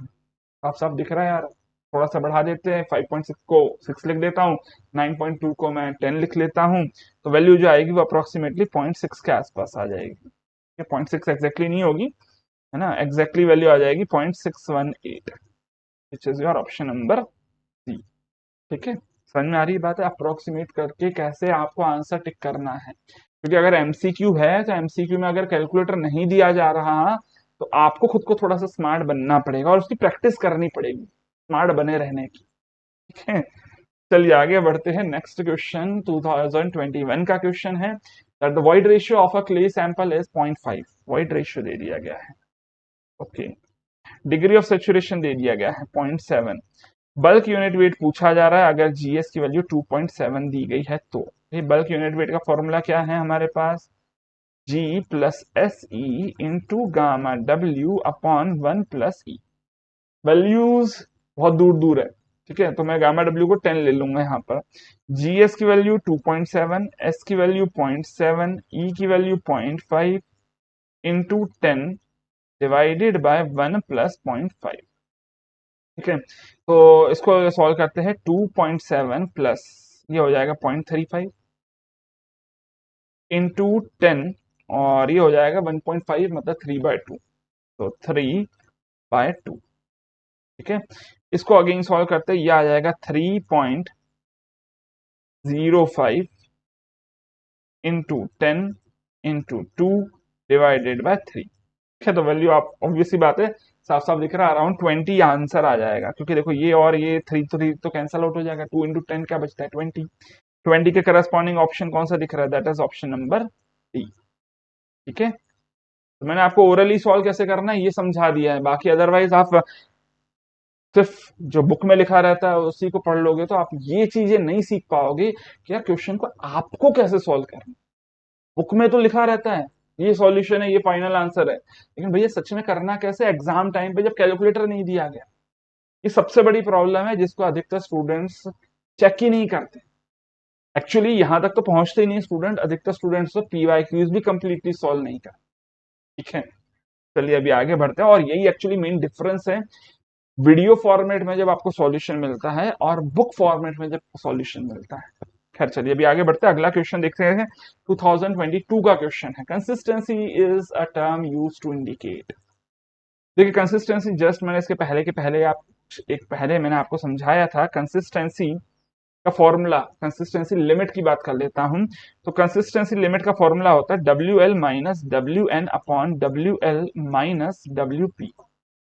आप सब दिख रहा है यार, थोड़ा सा बढ़ा देते हैं, 5.6 को 6 लिख देता हूँ, 9.2 को मैं 10 लिख लेता हूँ, तो वैल्यू जो आएगी वो अप्रोक्सीमेटली 0.6 के आसपास आ जाएगी। 0.6 एग्जैक्टली नहीं होगी, है ना, एग्जैक्टली वैल्यू आ जाएगी 0.618, which is your option number C. ठीक है, समझ में आ रही बात है, अप्रोक्सीमेट करके कैसे आपको आंसर टिक करना है। क्योंकि अगर एमसीक्यू है तो एमसीक्यू में अगर कैलकुलेटर नहीं दिया जा रहा तो आपको खुद को थोड़ा सा स्मार्ट बनना पड़ेगा और उसकी प्रैक्टिस करनी पड़ेगी स्मार्ट बने रहने की। ठीक है, चलिए आगे बढ़ते हैं। नेक्स्ट क्वेश्चन 2021 का क्वेश्चन है that the void ratio of a clay sample is 0.5। Void ratio दे दिया गया है, ओके। डिग्री ऑफ सेचुरेशन दे दिया गया है 0.7। बल्क यूनिट वेट पूछा जा रहा है, अगर जीएस की वैल्यू 2.7 दी गई है तो। ये बल्क यूनिट वेट का फॉर्मूला क्या है हमारे पास, G plus S E into gamma W upon 1 plus E. Values बहुत दूर दूर है, ठीक है, तो मैं गामा डब्ल्यू को 10 ले लूंगा यहाँ पर। जीएस की वैल्यू 2.7, एस की वैल्यू 0.7, ई की value 0.5 into 10 divided by 1 plus 0.5। ठीक है, तो इसको सॉल्व करते हैं, 2.7 प्लस ये हो जाएगा 0.35 इंटू 10 और ये हो जाएगा 1.5 मतलब 3/2, तो 3/2। ठीक है, इसको अगेन सॉल्व करते हैं, ये आ जाएगा 3.05 इंटू 10 इंटू 2 डिवाइडेड बाय 3। ठीक है, तो वैल्यू आप ऑब्वियस सी बात है, साफ साफ दिख रहा है, अराउंड 20 आंसर आ जाएगा। क्योंकि देखो ये और ये 3 तो कैंसिल आउट हो जाएगा, 2 इंटू 10 क्या बचता है 20। 20 के करस्पॉन्डिंग ऑप्शन कौन सा दिख रहा है, that is option number D. ठीक है, तो मैंने आपको ओरली सॉल्व कैसे करना है ये समझा दिया है, बाकी अदरवाइज आप सिर्फ जो बुक में लिखा रहता है उसी को पढ़ लोगे तो आप ये चीजें नहीं सीख पाओगे कि यार क्वेश्चन को आपको कैसे सॉल्व करना। बुक में तो लिखा रहता है ये सॉल्यूशन है, ये फाइनल आंसर है, लेकिन भैया सच में करना कैसे एग्जाम टाइम पे जब कैलकुलेटर नहीं दिया गया। ये सबसे बड़ी प्रॉब्लम है जिसको अधिकतर स्टूडेंट्स चेक ही नहीं करते। एक्चुअली यहां तक तो पहुंचते ही नहीं स्टूडेंट, अधिकतर स्टूडेंट्स तो पीवाईक्यूज भी कंप्लीटली सॉल्व नहीं करते। ठीक है, चलिए अभी आगे बढ़ते हैं, और यही एक्चुअली मेन डिफरेंस है वीडियो फॉर्मेट में जब आपको सॉल्यूशन मिलता है और बुक फॉर्मेट में जब सॉल्यूशन मिलता है। खैर चलिए अभी आगे बढ़ते हैं, अगला क्वेश्चन देखते हैं, 2022 का क्वेश्चन है। Consistency is a term used to indicate. देखिए कंसिस्टेंसी जस्ट मैंने इसके पहले मैंने आपको समझाया था कंसिस्टेंसी का फॉर्मूला। कंसिस्टेंसी लिमिट की बात कर लेता हूं, तो कंसिस्टेंसी लिमिट का फॉर्मूला होता है WL minus WN upon WL minus WP।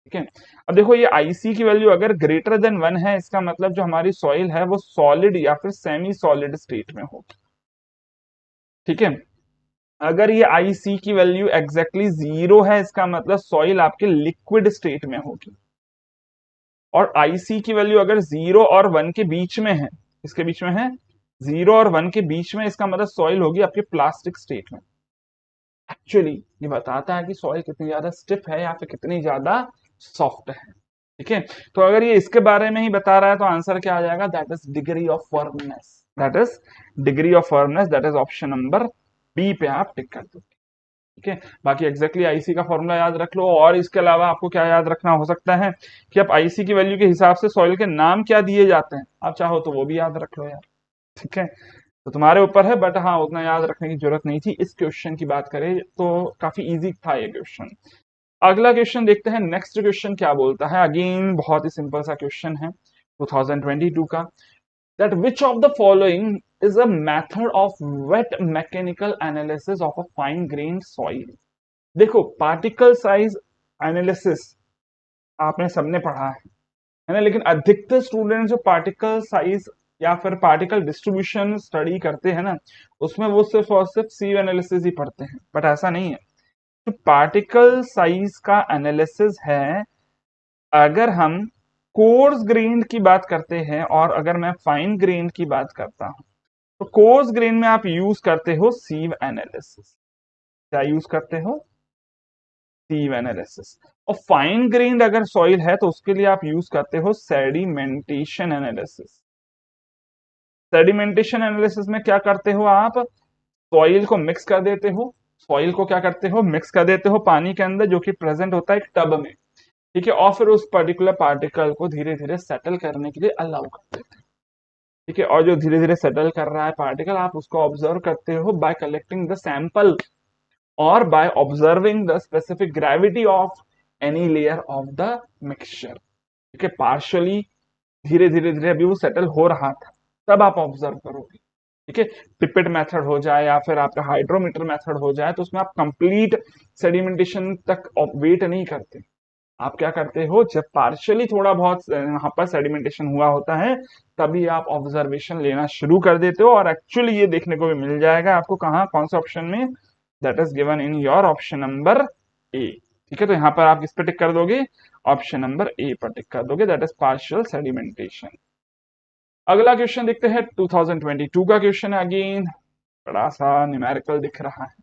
ठीक है, अब देखो ये IC की वैल्यू अगर ग्रेटर देन 1 है, इसका मतलब जो हमारी सॉइल है वो सॉलिड या फिर सेमी सॉलिड स्टेट में होगी। ठीक है, अगर ये IC की वैल्यू एग्जैक्टली 0 है, इसका मतलब सॉइल आपके लिक्विड स्टेट में होगी। और IC की वैल्यू अगर 0 और 1 के बीच में है, इसके बीच में है 0 और 1 के बीच में, इसका मतलब सॉइल होगी आपके प्लास्टिक स्टेट में। एक्चुअली ये बताता है कि सॉइल कितनी ज्यादा स्टिफ है या फिर कितनी ज्यादा सॉफ्ट है। ठीक है, तो अगर ये इसके बारे में ही बता रहा है तो आंसर क्या आ जाएगा, that is degree of firmness, that is degree of firmness, that is option number B पे आप टिक कर दो। ठीक है। बाकी एग्जैक्टली आईसी का फॉर्मूला याद रख लो, और इसके अलावा आपको क्या याद रखना हो सकता है कि आप आईसी की वैल्यू के हिसाब से सॉइल के नाम क्या दिए जाते हैं, आप चाहो तो वो भी याद रख लो यार, ठीक है। तो तुम्हारे ऊपर है, बट हाँ उतना याद रखने की जरूरत नहीं थी। इस क्वेश्चन की बात करें तो काफी इजी था ये क्वेश्चन। अगला क्वेश्चन देखते हैं, नेक्स्ट क्वेश्चन क्या बोलता है। अगेन बहुत ही सिंपल सा क्वेश्चन है 2022 का, that which of the following is a method of wet mechanical analysis of a fine grained soil। देखो पार्टिकल साइज एनालिसिस आपने सबने पढ़ा है ना, लेकिन अधिकतर स्टूडेंट जो पार्टिकल साइज या फिर पार्टिकल डिस्ट्रीब्यूशन स्टडी करते हैं ना, उसमें वो सिर्फ और सिर्फ सीव एनालिसिस ही पढ़ते हैं, बट ऐसा नहीं है। तो पार्टिकल साइज का एनालिसिस है, अगर हम कोर्स ग्रेन की बात करते हैं और अगर मैं फाइन ग्रेन की बात करता हूं, तो कोर्स ग्रेन में आप यूज करते हो सीव एनालिसिस। क्या यूज करते हो? सीव एनालिसिस। और फाइन ग्रेन्ड अगर सॉइल है तो उसके लिए आप यूज करते हो सेडिमेंटेशन एनालिसिस। सेडिमेंटेशन एनालिसिस में क्या करते हो आप? सॉइल को मिक्स कर देते हो, सॉइल को क्या करते हो? मिक्स कर देते हो पानी के अंदर, जो कि प्रेजेंट होता है एक टब में, ठीक है, और फिर उस पर्टिकुलर पार्टिकल को धीरे धीरे सेटल करने के लिए अलाउ कर देते हैं, ठीक है। और जो धीरे धीरे सेटल कर रहा है पार्टिकल, आप उसको ऑब्जर्व करते हो बाय कलेक्टिंग द सैंपल और by observing the specific gravity of any layer of the mixture, ठीक है। पार्शियली धीरे धीरे धीरे अभी वो सेटल हो रहा था, तब आप ऑब्जर्व करोगे, ठीक है। पिपेट मेथड हो जाए या फिर आपका हाइड्रोमीटर मेथड हो जाए, तो उसमें आप कंप्लीट सेडिमेंटेशन तक वेट नहीं करते। आप क्या करते हो? जब पार्शियली थोड़ा बहुत वहां पर सेडिमेंटेशन हुआ होता है, तभी आप ऑब्जर्वेशन लेना शुरू कर देते हो, और एक्चुअली ये देखने को भी मिल जाएगा आपको कहाँ, कौन से ऑप्शन में? That is given in your option number A, ठीक है। तो यहाँ पर आप किस पे टिक कर दोगे? ऑप्शन नंबर ए पर टिक कर दोगे, दैट इज पार्शियल सेडिमेंटेशन। अगला क्वेश्चन देखते हैं, 2022 का क्वेश्चन है। अगेन बड़ा सा न्यूमेरिकल दिख रहा है,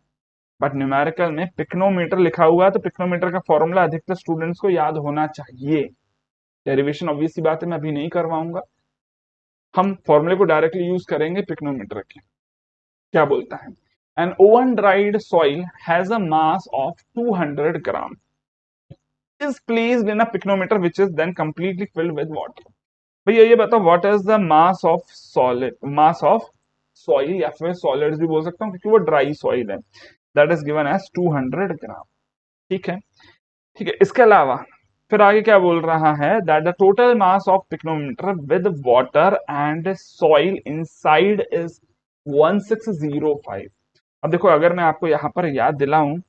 बट न्यूमेरिकल में पिक्नोमीटर लिखा हुआ है, तो पिक्नोमीटर का फॉर्मूला अधिकतर स्टूडेंट्स को याद होना चाहिए। डेरिवेशन ऑब्वियस सी बात है, मैं अभी नहीं करवाऊंगा, हम फॉर्मूले को डायरेक्टली यूज करेंगे पिक्नोमीटर के। क्या बोलता है? An oven dried soil has a mass of 200 gram is placed in a picnometer which is then completely filled with water। भैया ये बताओ, what is the mass of solid, mass of soil, या फिर solids भी बोल सकता हूँ क्योंकि वो ड्राई सॉइल है। दैट इज गिवन एज 200 ग्राम, ठीक है, ठीक है। इसके अलावा फिर आगे क्या बोल रहा है? That the total mass of pycnometer with water and soil inside is 1605। अब देखो, अगर मैं आपको यहाँ पर याद दिलाऊं, है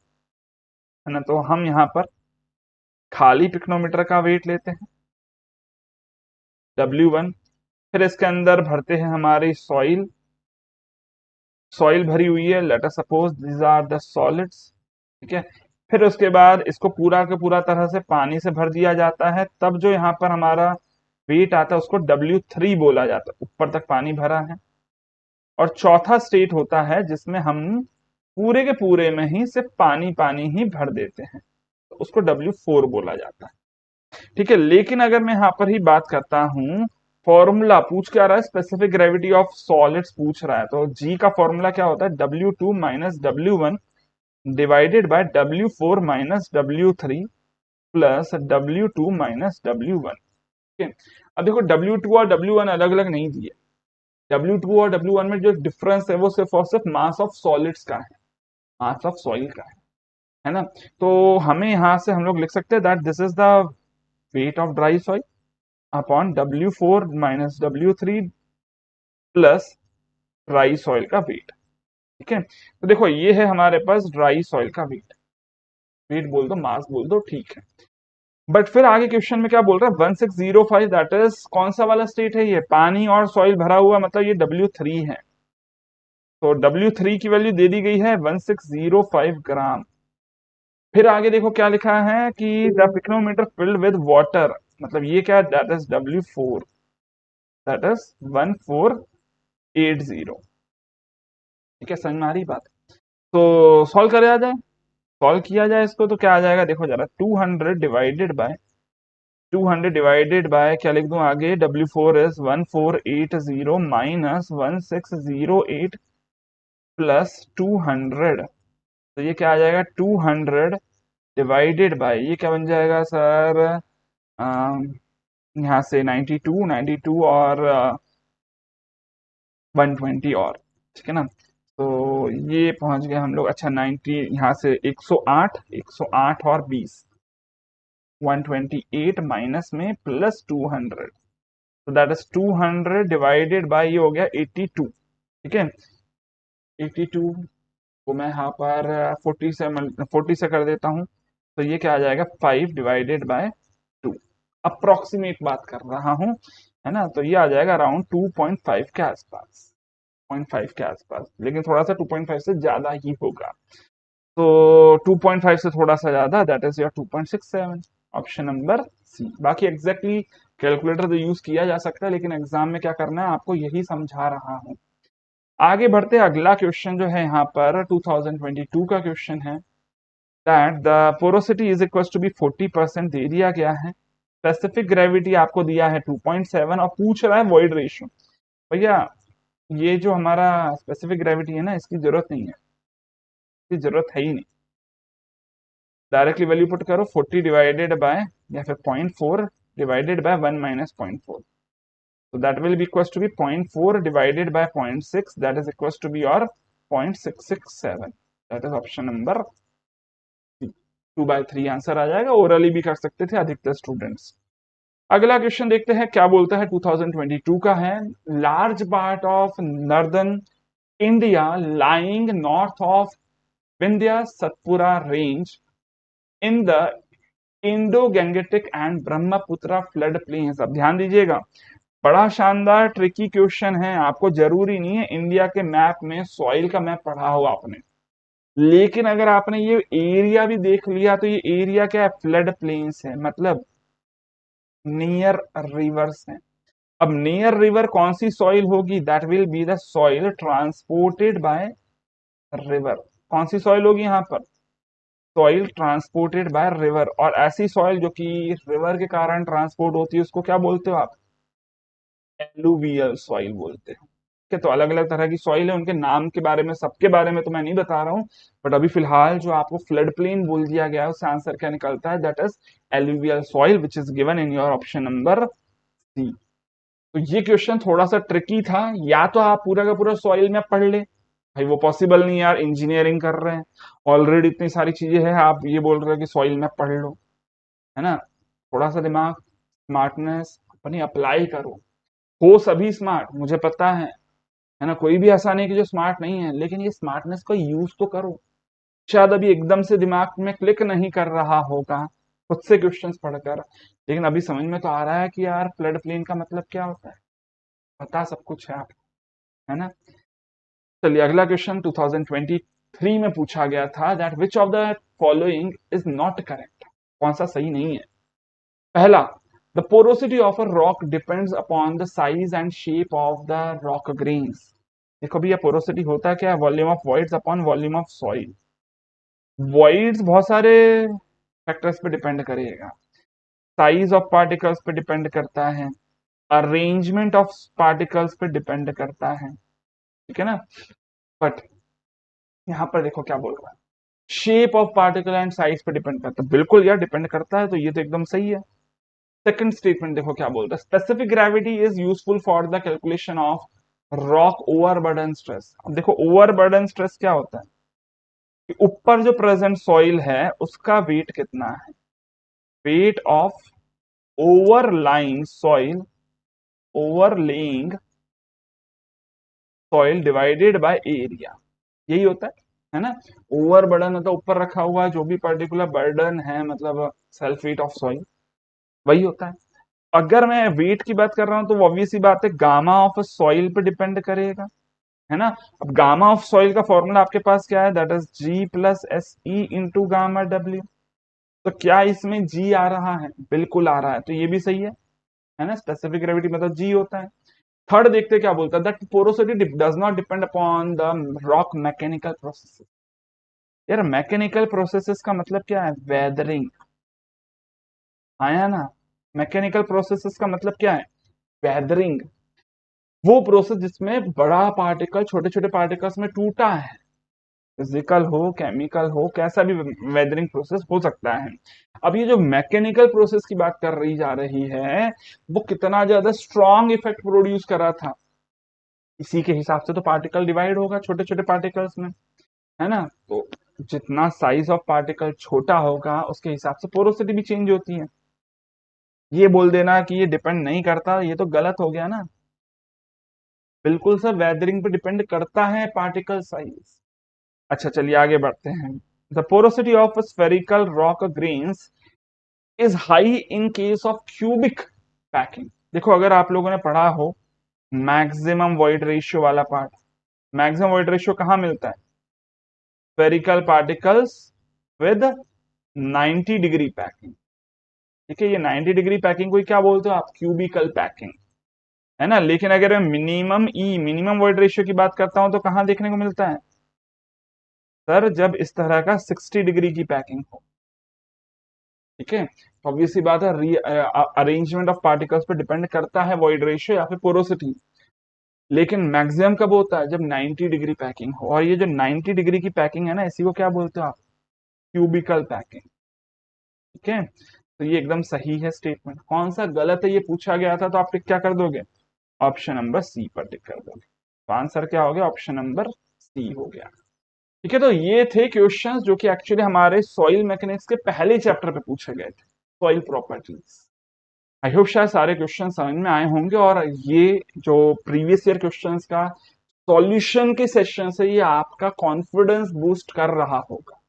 ना, तो हम यहाँ पर खाली पिक्नोमीटर का वेट लेते हैं W1, फिर इसके अंदर भरते हैं हमारी सॉइल, सॉइल भरी हुई है, let us suppose these are the solids, ठीक है। फिर उसके बाद इसको पूरा के पूरा तरह से पानी से भर दिया जाता है, तब जो यहाँ पर हमारा वेट आता है उसको W3 बोला जाता है, ऊपर तक पानी भरा है। और चौथा स्टेट होता है जिसमें हम पूरे के पूरे में ही सिर्फ पानी पानी ही भर देते हैं, तो उसको W4 बोला जाता है, ठीक है। लेकिन अगर मैं यहाँ पर ही बात करता हूं, फॉर्मूला पूछ क्या रहा है? स्पेसिफिक ग्रेविटी ऑफ सॉलिड्स पूछ रहा है, तो जी का फॉर्मूला क्या होता है? W2 minus W1 divided by W4 minus W3 plus W2 minus W1, ठीक है। अब देखो, W2 और W1 अलग अलग नहीं दिए, W2 और W1 में जो डिफरेंस है वो सिर्फ और सिर्फ मास ऑफ सॉलिड्स का है, मास ऑफ सॉइल का है ना। तो हमें यहां से हम लोग लिख सकते हैं that this is the weight of dry soil upon W4 minus W3 plus dry soil का वेट, ठीक है। तो देखो, ये है हमारे पास ड्राई सॉइल का वेट, वेट बोल दो, मास बोल दो, ठीक है। बट फिर आगे क्वेश्चन में क्या बोल रहा है? 1605, दैट इज कौन सा वाला स्टेट है ये? पानी और सॉइल भरा हुआ, मतलब ये W3 है, तो W3 की वैल्यू दे दी गई है 1605 ग्राम। फिर आगे देखो क्या लिखा है कि the pycnometer field with water, मतलब ये क्या? That is W4, that is 1480, ठीक है। समझ में आ रही बात? तो सॉल्व किया जाए, सॉल्व किया जाए इसको, तो क्या आ जाएगा? देखो जरा, 200 डिवाइडेड बाय क्या लिख दूं आगे? W4 इज 1480 माइनस 1608 प्लस 200, तो ये क्या आ जाएगा 200 डिवाइडेड बाय, ये क्या बन जाएगा सर, यहाँ से 92 और 120 और, ठीक है ना। तो ये पहुंच गए हम लोग, अच्छा 90 यहाँ से 108 और 20, 128 माइनस में प्लस 200, तो दैट इज 200 डिवाइडेड बाय, ये हो गया 82, ठीक है। 82 को मैं यहाँ पर 40 से कर देता हूँ, तो ये क्या आ जाएगा 5 डिवाइडेड बाय 2, अप्रोक्सीमेट बात कर रहा हूँ, है ना। तो ये आ जाएगा अराउंड 2.5 के आसपास, 0.5 के आसपास, लेकिन थोड़ा सा 2.5 से ज्यादा ही होगा। तो 2.5 से थोड़ा सा ज्यादा, that is your 2.67, option number C. बाकी एग्जैक्टली कैलकुलेटर तो यूज किया जा सकता है, लेकिन एग्जाम में क्या करना है आपको यही समझा रहा हूं। आगे बढ़ते हैं, अगला क्वेश्चन जो है यहाँ पर 2022 का क्वेश्चन है, that the porosity is equal to be 40% दे दिया गया है, स्पेसिफिक ग्रेविटी आपको दिया है 2.7 और पूछ रहा है वॉइड रेशियो। भैया ये जो हमारा स्पेसिफिक ग्रेविटी है ना, इसकी जरूरत नहीं है, इसकी जरूरत है ही नहीं। डायरेक्टली वैल्यू पुट करो 40 डिवाइडेड बाय या फिर 0.4 divided by 1 minus 0.4, so that will be equals to be 0.4 divided by 0.6, that is equals to be your 0.667, that is option number 2/3 answer आ जाएगा। ओरली भी कर सकते थे अधिकतर स्टूडेंट्स। अगला क्वेश्चन देखते हैं क्या बोलता है, 2022 का है, large part of northern India lying north of Vindhya Satpura range in the Indo Gangetic and Brahmaputra flood plains. अब ध्यान दीजिएगा, बड़ा शानदार ट्रिकी क्वेश्चन है, आपको जरूरी नहीं है इंडिया के मैप में सॉइल का मैप पढ़ा हो आपने, लेकिन अगर आपने ये एरिया भी देख लिया तो ये एरिया क्या है, फ्लड प्लेन्स है, मतलब नियर रिवर्स है। अब नियर रिवर कौन सी सॉइल होगी, that will be the soil transported by river. कौन सी सॉइल होगी यहाँ पर, सॉइल ट्रांसपोर्टेड बाय रिवर, और ऐसी सॉइल जो कि रिवर के कारण ट्रांसपोर्ट होती है उसको क्या बोलते हो आप, एलुवियल सॉइल बोलते हैं। ठीक है, तो अलग अलग तरह की सॉइल है, उनके नाम के बारे में, सबके बारे में तो मैं नहीं बता रहा हूँ, बट अभी फिलहाल जो आपको फ्लड प्लेन बोल दिया गया है उससे आंसर क्या निकलता है, that is alluvial soil which is given in your option number C. तो ये क्वेश्चन थोड़ा सा ट्रिकी था, या तो आप पूरा का पूरा सॉइल में पढ़ ले, भाई वो पॉसिबल नहीं यार, इंजीनियरिंग कर रहे हैं, ऑलरेडी इतनी सारी चीजें हैं, आप ये बोल रहे हो कि सॉइल में पढ़ लो, है ना। थोड़ा सा दिमाग, स्मार्टनेस अपनी अप्लाई करो। हो सभी स्मार्ट मुझे पता है ना, कोई भी ऐसा नहीं कि जो स्मार्ट नहीं है, लेकिन ये स्मार्टनेस को यूज तो करो। शायद अभी एकदम से दिमाग में क्लिक नहीं कर रहा होगा खुद से क्वेश्चंस पढ़कर, लेकिन अभी समझ में तो आ रहा है कि यार फ्लड प्लेन का मतलब क्या होता है, पता सब कुछ है आप, है ना। चलिए अगला क्वेश्चन 2023 में पूछा गया था, that which of the following is not correct, कौन सा सही नहीं है। पहला, the porosity of a rock depends upon the size and shape of the rock grains. देखो भैया पोरोसिटी होता क्या है, volume of voids upon volume of soil. Voids बहुत सारे फैक्टर्स पे डिपेंड करेगा, साइज ऑफ पार्टिकल्स पे डिपेंड करता है, अरेंजमेंट ऑफ पार्टिकल्स पे डिपेंड करता है, ठीक है ना। बट यहाँ पर देखो क्या बोल रहा है, shape of particle and size पे डिपेंड करता है, बिल्कुल यार डिपेंड करता है, तो ये तो एकदम सही है। सेकंड स्टेटमेंट देखो क्या बोलता है, specific gravity is useful for the calculation of rock overburden stress. अब देखो ओवरबर्डन स्ट्रेस क्या होता है, कि ऊपर जो प्रेजेंट सॉइल है उसका वेट कितना है, weight of overlying soil, overlying soil divided by area, यही होता है ना। ओवर बर्डन मतलब ऊपर रखा हुआ जो भी पर्टिकुलर बर्डन है, मतलब सेल्फ वेट ऑफ सॉइल, वही होता है। अगर मैं वेट की बात कर रहा हूं तो ऑब्वियस सी बात है गामा ऑफ सॉइल पे डिपेंड करेगा, है ना। अब गामा ऑफ सॉइल का फॉर्मूला आपके पास क्या है, that is G plus S E into gamma W. तो क्या इसमें जी आ रहा है, बिल्कुल आ रहा है, तो ये भी सही है ना, स्पेसिफिक ग्रेविटी मतलब जी होता है। थर्ड देखते क्या बोलता है, that porosity does not depend upon the rock mechanical process. यार मैकेनिकल प्रोसेसेस का मतलब क्या है, वेदरिंग, आया ना। मैकेनिकल प्रोसेसेस का मतलब क्या है, वेदरिंग, वो प्रोसेस जिसमें बड़ा पार्टिकल छोटे छोटे पार्टिकल्स में टूटा है, फिजिकल हो, केमिकल हो, कैसा भी वेदरिंग प्रोसेस हो सकता है। अब ये जो मैकेनिकल प्रोसेस की बात कर रही जा रही है, वो कितना ज्यादा स्ट्रॉन्ग इफेक्ट प्रोड्यूस कर रहा था, इसी के हिसाब से तो पार्टिकल डिवाइड होगा छोटे छोटे पार्टिकल्स में, है ना। तो जितना साइज ऑफ पार्टिकल छोटा होगा उसके हिसाब से पोरोसिटी भी चेंज होती है। ये बोल देना कि ये डिपेंड नहीं करता, ये तो गलत हो गया ना। बिल्कुल सर, वेदरिंग पे डिपेंड करता है पार्टिकल साइज। अच्छा चलिए आगे बढ़ते हैं। The porosity of spherical rock grains is high in case of cubic packing. देखो अगर आप लोगों ने पढ़ा हो मैक्सिमम वॉइड रेशियो वाला पार्ट, मैक्सिमम वॉइड रेशियो कहाँ मिलता है? Spherical particles with 90 degree packing. ठीक है, ये 90 डिग्री पैकिंग को क्या बोलते हो आप? क्यूबिकल पैकिंग, है ना। लेकिन अगर मैं मिनिमम वॉइड रेशियो की बात करता हूं तो कहां देखने को मिलता है सर? जब इस तरह का 60 डिग्री की पैकिंग हो। ठीक है, तो ऑब्वियस सी बात है, अरेंजमेंट ऑफ पार्टिकल्स पे डिपेंड करता है वॉइड रेशियो या फिर पोरोसिटी। लेकिन मैक्सिमम कब होता है? जब 90 डिग्री पैकिंग हो। और ये जो 90 डिग्री की पैकिंग है ना, इसी को क्या बोलते हो आप? Cubical packing. ठीक है, तो ये एकदम सही है स्टेटमेंट। कौन सा गलत है ये पूछा गया था, तो आप टिक क्या कर दोगे? ऑप्शन नंबर सी पर टिक कर दोगे। तो आंसर क्या हो गया? ऑप्शन नंबर सी हो गया। ठीक है, तो ये थे क्वेश्चंस जो कि एक्चुअली हमारे सॉइल मैकेनिक्स के पहले चैप्टर पे पूछे गए थे, सॉइल प्रॉपर्टीज। आई होप शायद सारे क्वेश्चन समझ में आए होंगे, और ये जो प्रीवियस ईयर क्वेश्चंस का सॉल्यूशन के सेशन से ये आपका कॉन्फिडेंस बूस्ट कर रहा होगा,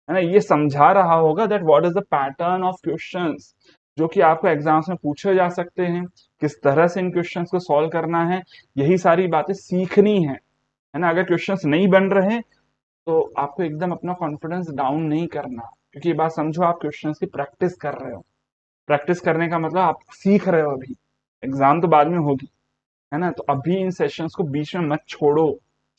है ना। ये समझा रहा होगा that what is the pattern of questions जो कि आपको एग्जाम्स में पूछे जा सकते हैं, किस तरह से इन क्वेश्चंस को सॉल्व करना है, यही सारी बातें सीखनी है ना। अगर क्वेश्चंस नहीं बन रहे तो आपको एकदम अपना कॉन्फिडेंस डाउन नहीं करना, क्योंकि ये बात समझो, आप क्वेश्चंस की प्रैक्टिस कर रहे हो। प्रैक्टिस करने का मतलब आप सीख रहे हो अभी, एग्जाम तो बाद में होगी, है ना। तो अभी इन सेशंस को बीच में मत छोड़ो।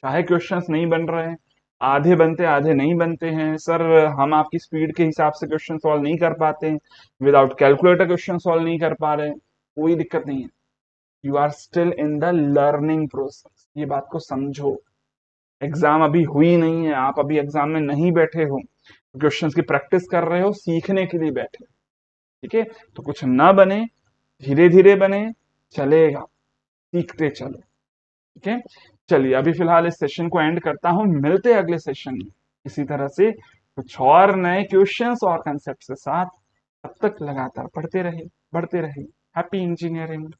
चाहे क्वेश्चंस नहीं बन रहे हैं, आधे बनते आधे नहीं बनते हैं सर, हम आपकी स्पीड के हिसाब से क्वेश्चन सॉल्व नहीं कर पाते हैं, विदाउट कैलकुलेटर क्वेश्चन सॉल्व नहीं कर पा रहे हैं, कोई दिक्कत नहीं है। You are still in the learning process, ये बात को समझो। एग्जाम अभी हुई नहीं है, आप अभी एग्जाम में नहीं बैठे हो, क्वेश्चंस की प्रैक्टिस कर रहे हो, सीखने के लिए बैठे। ठीक है, तो कुछ ना बने, धीरे धीरे बने, चलेगा, सीखते चलो। ठीक है, चलिए अभी फिलहाल इस सेशन को एंड करता हूं, मिलते हैं अगले सेशन में इसी तरह से कुछ और नए क्वेश्चंस और कंसेप्ट के साथ। तब तक लगातार पढ़ते रहे, बढ़ते रहे। Happy engineering.